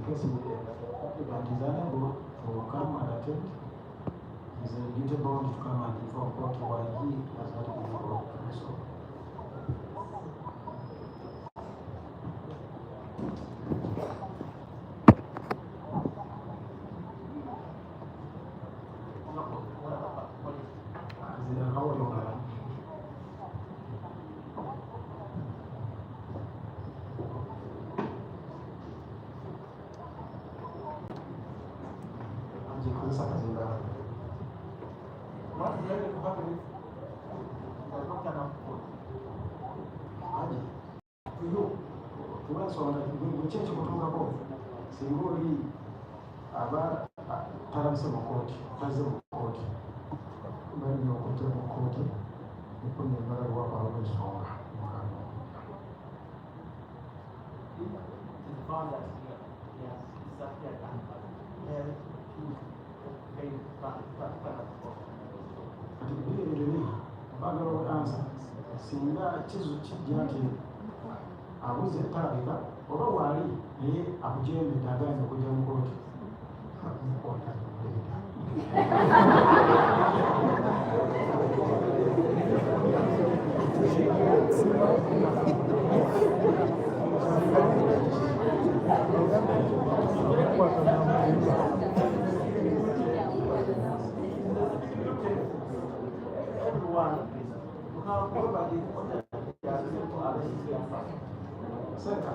S8: case that is unable to come and attend is a duty bound to come and inform court why he has not been able to do so.
S3: What is likely to happen if does not turn up court?
S8: Kubasonga buli kyekyo kutuukako singa oli aba talabise mu kooti tazze mu kooti balina okujja mu kooti ekumi embala lwakwaba ensonga
S3: If it is found that he has disappeared and held to pay the court.
S8: kati bibiri bagala ansa singa kijja nti abuze talabika oba waali naye akujemedde agenda okujja mu kooti Seka,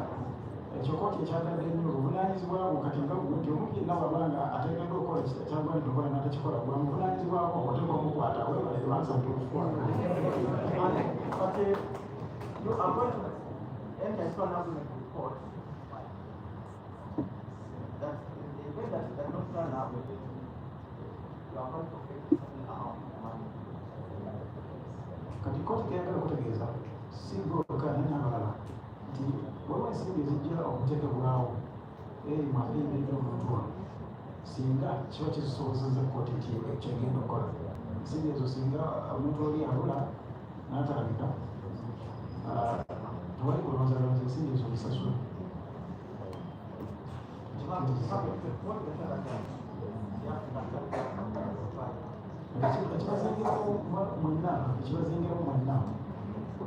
S8: ekyo kooti ekyatadde nnyo obuvunaanyizibwabwo kati nga nti omuntu yenna bw'aba nga ateekeddwa okukola kyagwa nti okola n'atakikola bwa muvunaanyizibwako oteekwa omukwata weebale tebansa ntuufu.
S3: But you are going to enter into an argument with court that in the event that it does not turn up, you are going to pay a certain amount of money.
S8: Kati kooti keyagala okutegeeza si goloka naye n'abalala nti waliwo ensimbi ezijja okuteekebwawo mu ate eyimiriddwa omuntu ono singa kiba kizisobozezza kooti nti kyegenda okukola ensimbi ezo singa omuntu oli abula n'atalabika tewali kulowooza ensimbi ezo bisasula ekibazingiramu mwenna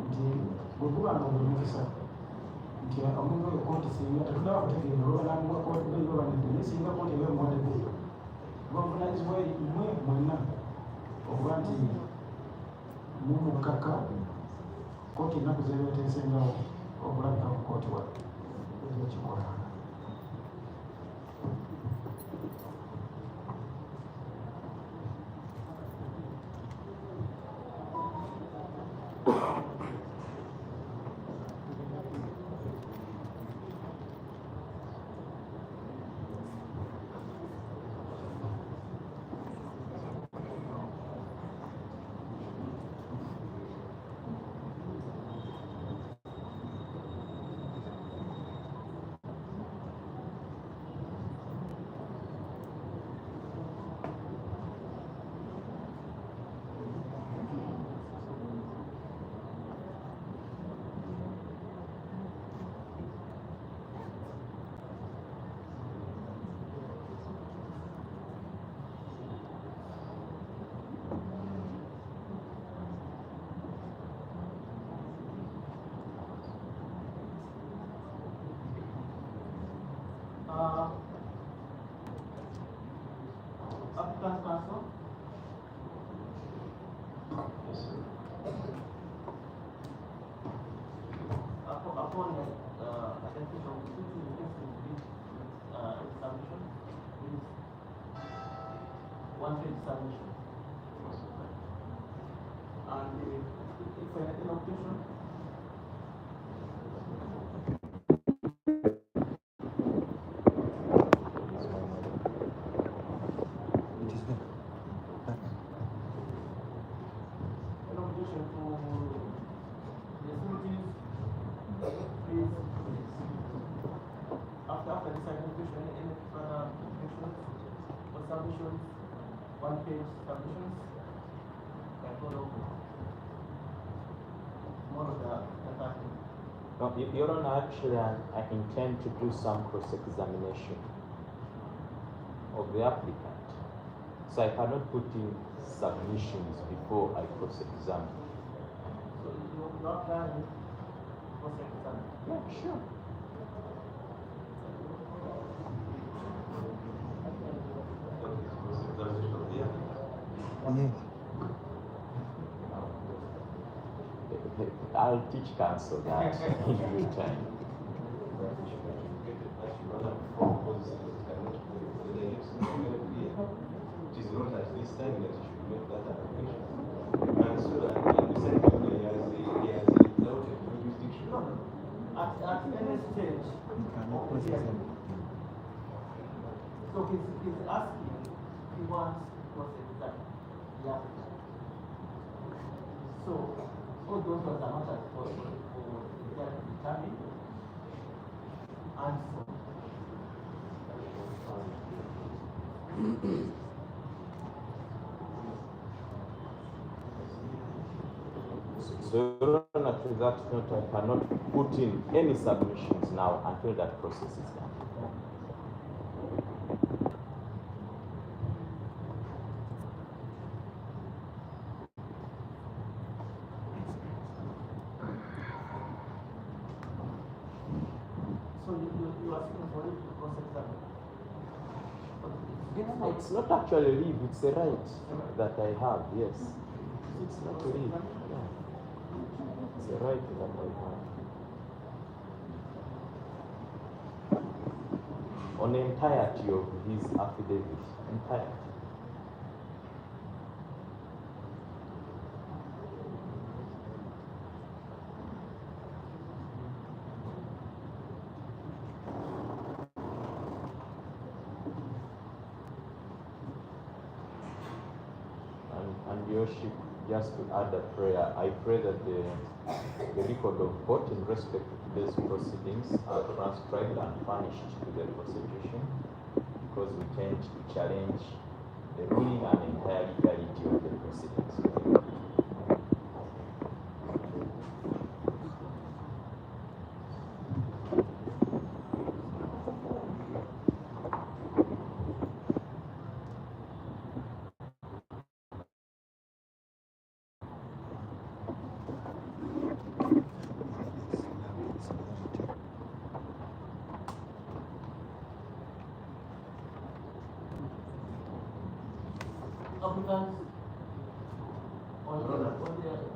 S8: nti bwe guba nga buli mukisa nti omuntu oyo kooti singa tetudaba kutegeera olwalamuwa kooti beeri babanedde naye singa kooti eba emuwadde obuvunaanyizibwa mwe mwenna okuba nti mumukkaka kooti ennaku zebeeteesengawo okulabika mu kooti wa ekikola.
S3: Applicant counsel. Upon identification of the city, the case will be submission is one-page submission. And if an objection,
S6: It is there.
S3: submission, any further objections or submissions, one-page submissions, can follow more of the pattern.
S7: No, Your Honor, actually, I intend to do some cross-examination of the applicant. So I cannot put in submissions before I cross-examine.
S3: So you are planning for second.
S7: Yeah, sure.
S6: Yes.
S7: I'll teach counsel that in due time.
S4: It is not at this time that you should make that application. And so that he has doubted jurisdiction.
S3: No, at any stage.
S6: You cannot process them.
S3: So he's asking if he wants to process that. Yeah. So all those ones are not as possible for the judge to determine. And so
S7: So, Your Honor, to that note, I cannot put in any submissions now until that process is done.
S3: so you are asking for it to process that.
S7: No, it's not actually leave, it's a right that I have, yes. It's not leave. Yeah. It's a right that I have. On the entirety of his affidavit, entirety. And your worship, just to add a prayer, I pray that the record of court in respect to today's proceedings are transcribed and furnished to the prosecution, because we tend to challenge the ruling and entire legality of the proceedings.
S3: Applicants on the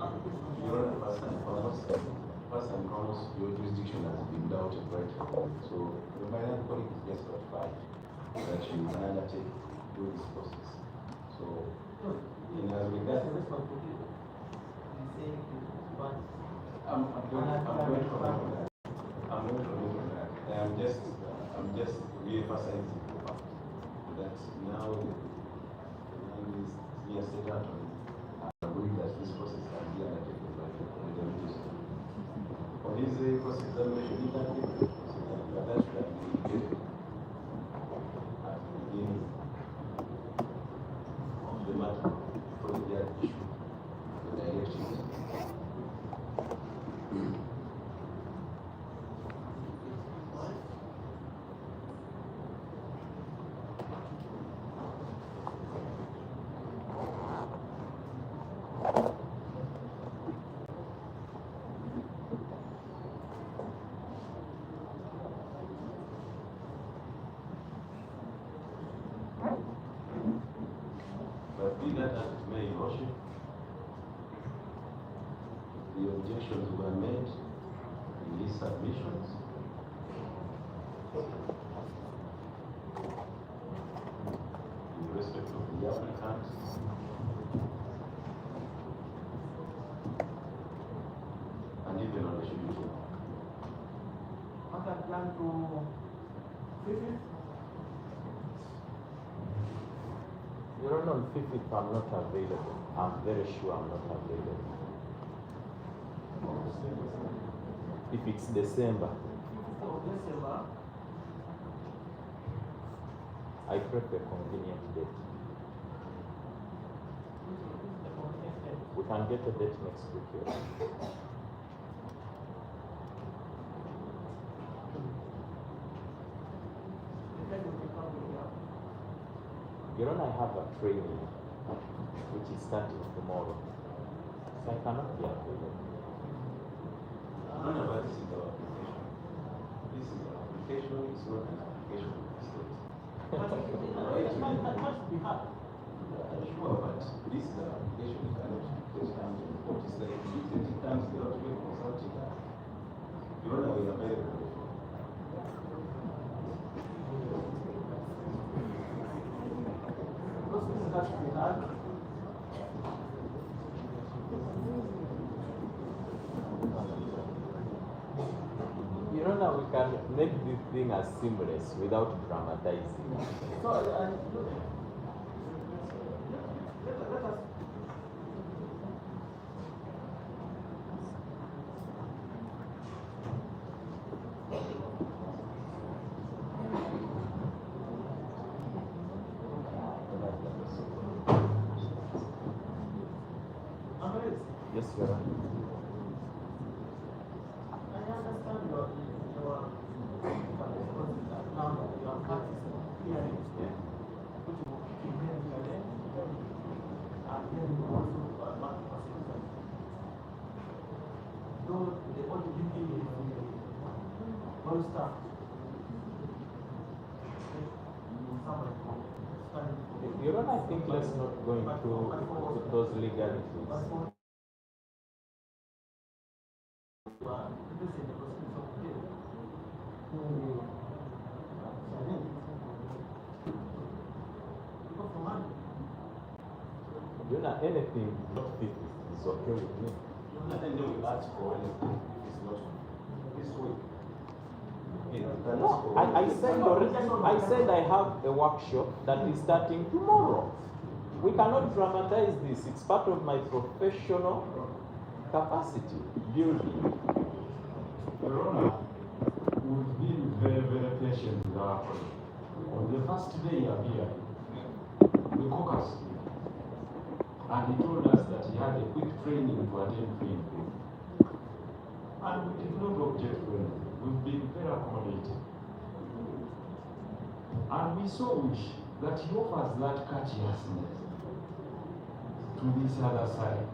S3: application.
S4: Your Honor, first and foremost, your jurisdiction has been doubted, right? So the minor colleague is just notified that you can undertake through this process. So in as regards, I'm going to that. I'm just re-emphasizing that now the man is near Statutory. I believe that this process can be undertaken by the jurisdiction. For this process examination, you can take the process, but that should have been indicated at the beginning of the matter before the judge issued the directions. But be that as it may, Your Worship, the objections were made in these submissions. In respect of the applicant, and even on the judicial.
S3: What I plan to fix it.
S7: Your Honor, on 5th, if I'm not available, I'm very sure I'm not available. If it's December,
S3: So December,
S7: I prefer convenient date. We can get a date next week. Yes. You know, I have a training which is starting tomorrow, so I cannot be available.
S4: None of us is our application. This is our application, it's not an application of the state. Sure, but this is an application, you cannot just come to the court. It's like it comes without doing consulting. You don't know you're available.
S7: You know, now we can make this thing as seamless without dramatizing.
S3: So, let us.
S7: Yes, Your Honor.
S3: I understand your number, your practice hearing, which will keep you here, and then you also mark prosecution. Though the only duty is well staffed.
S7: Your Honor, I think let's not go into those legalities. You know, anything not fit is okay with me.
S4: Nothing do we ask for anything. It's not this week.
S7: No, I said I have a workshop that is starting tomorrow. We cannot dramatize this. It's part of my professional capacity building.
S5: Your Honor, we've been very, very patient with our project. On the first day of here, we caucused him, and he told us that he had a quick training to attend to him. And we did not object to anything. We've been very accommodating. And we so wish that he offers that courteousness to this other side.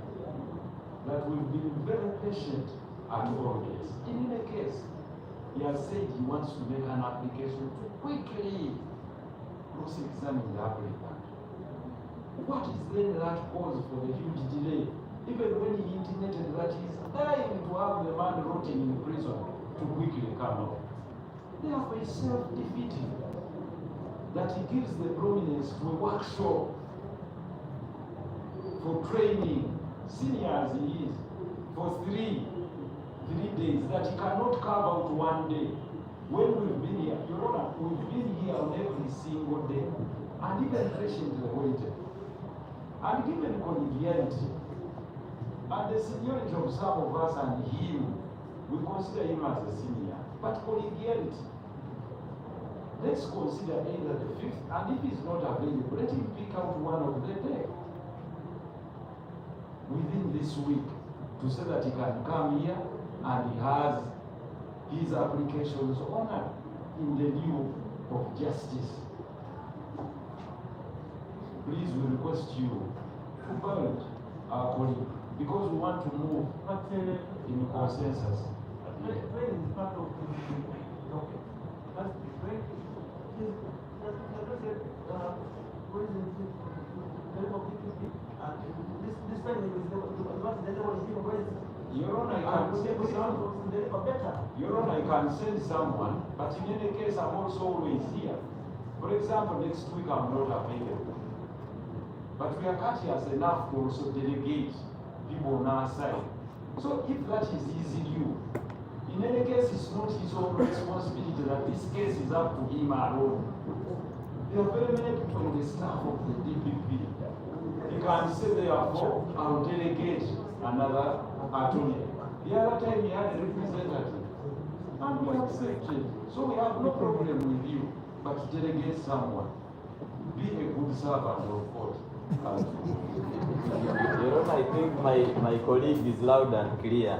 S5: That we've been very patient at all days. In any case, he has said he wants to make an application to quickly cross-examine the applicant. What is then that cause for the huge delay? Even when he intimated that he is dying to have the man rotting in prison to quickly come out. Therefore, it's self-defeating that he gives the prominence to a workshop for training, senior as he is, for three days, that he cannot carve out one day. When we've been here, Your Honor, we've been here on every single day, and even patiently waited. And given collegiality, and the seniority of some of us and him, we consider him as a senior. But collegiality, let's consider either the fifth, and if he's not available, let him pick out one of the day within this week to say that he can come here and he has his applications honored in the view of justice. Please, we request you to bind our colleague because we want to move in consensus.
S3: Training is part of the docket. That's the training. This training is
S5: Your Honor, I can send someone. Your Honor, I can send someone, but in any case, I'm also always here. For example, next week I'm not available. But we are courteous enough to also delegate people on our side. So if that is easy to you, in any case, it's not his own responsibility that this case is up to him alone. There are very many people in the staff of the DPP. You can say therefore, I'll delegate another attorney. The other time he had a representative, and we accepted. So we have no problem with you, but delegate someone. be a good servant of God.
S7: Your Honor, I think my colleague is loud and clear.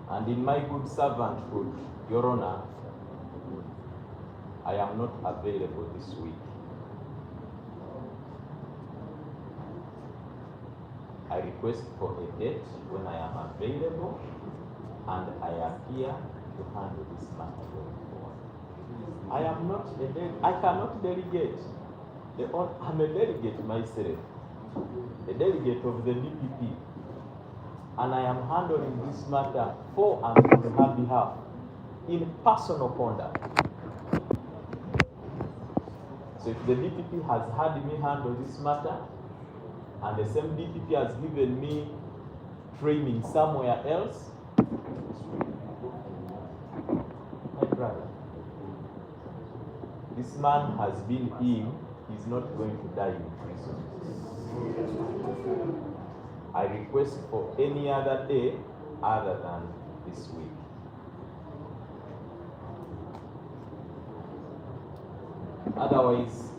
S7: And in my good servanthood, Your Honor, I am not available this week. I request for a date when I am available and I appear to handle this matter going forward. I am not I cannot delegate. I'm a delegate myself, a delegate of the DPP, and I am handling this matter for and on her behalf in personal conduct. So if the DPP has had me handle this matter, and the same DPP has given me training somewhere else, my brother, this man has been ill, he's not going to die in prison. I request for any other day other than this week. Otherwise,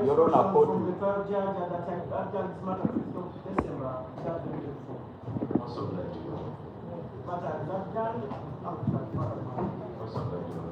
S7: Your Honor,
S3: from the trial judge and that I've done this matter 5th of December 2024.
S4: Also glad to know.
S3: Matter is that done?
S4: Also glad to know.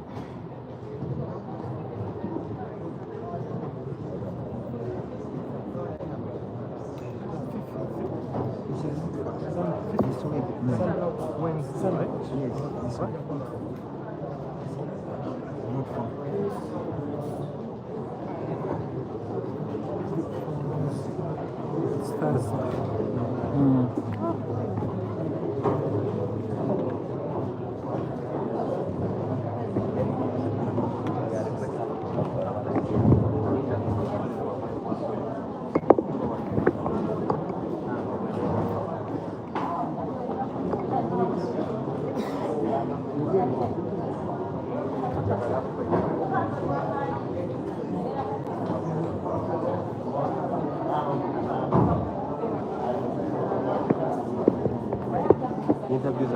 S6: Interviews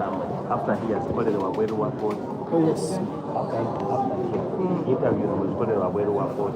S6: after he has called the Wabweru Wapot.
S8: Oh, yes.
S6: Interviews was called the Wabweru Wapot.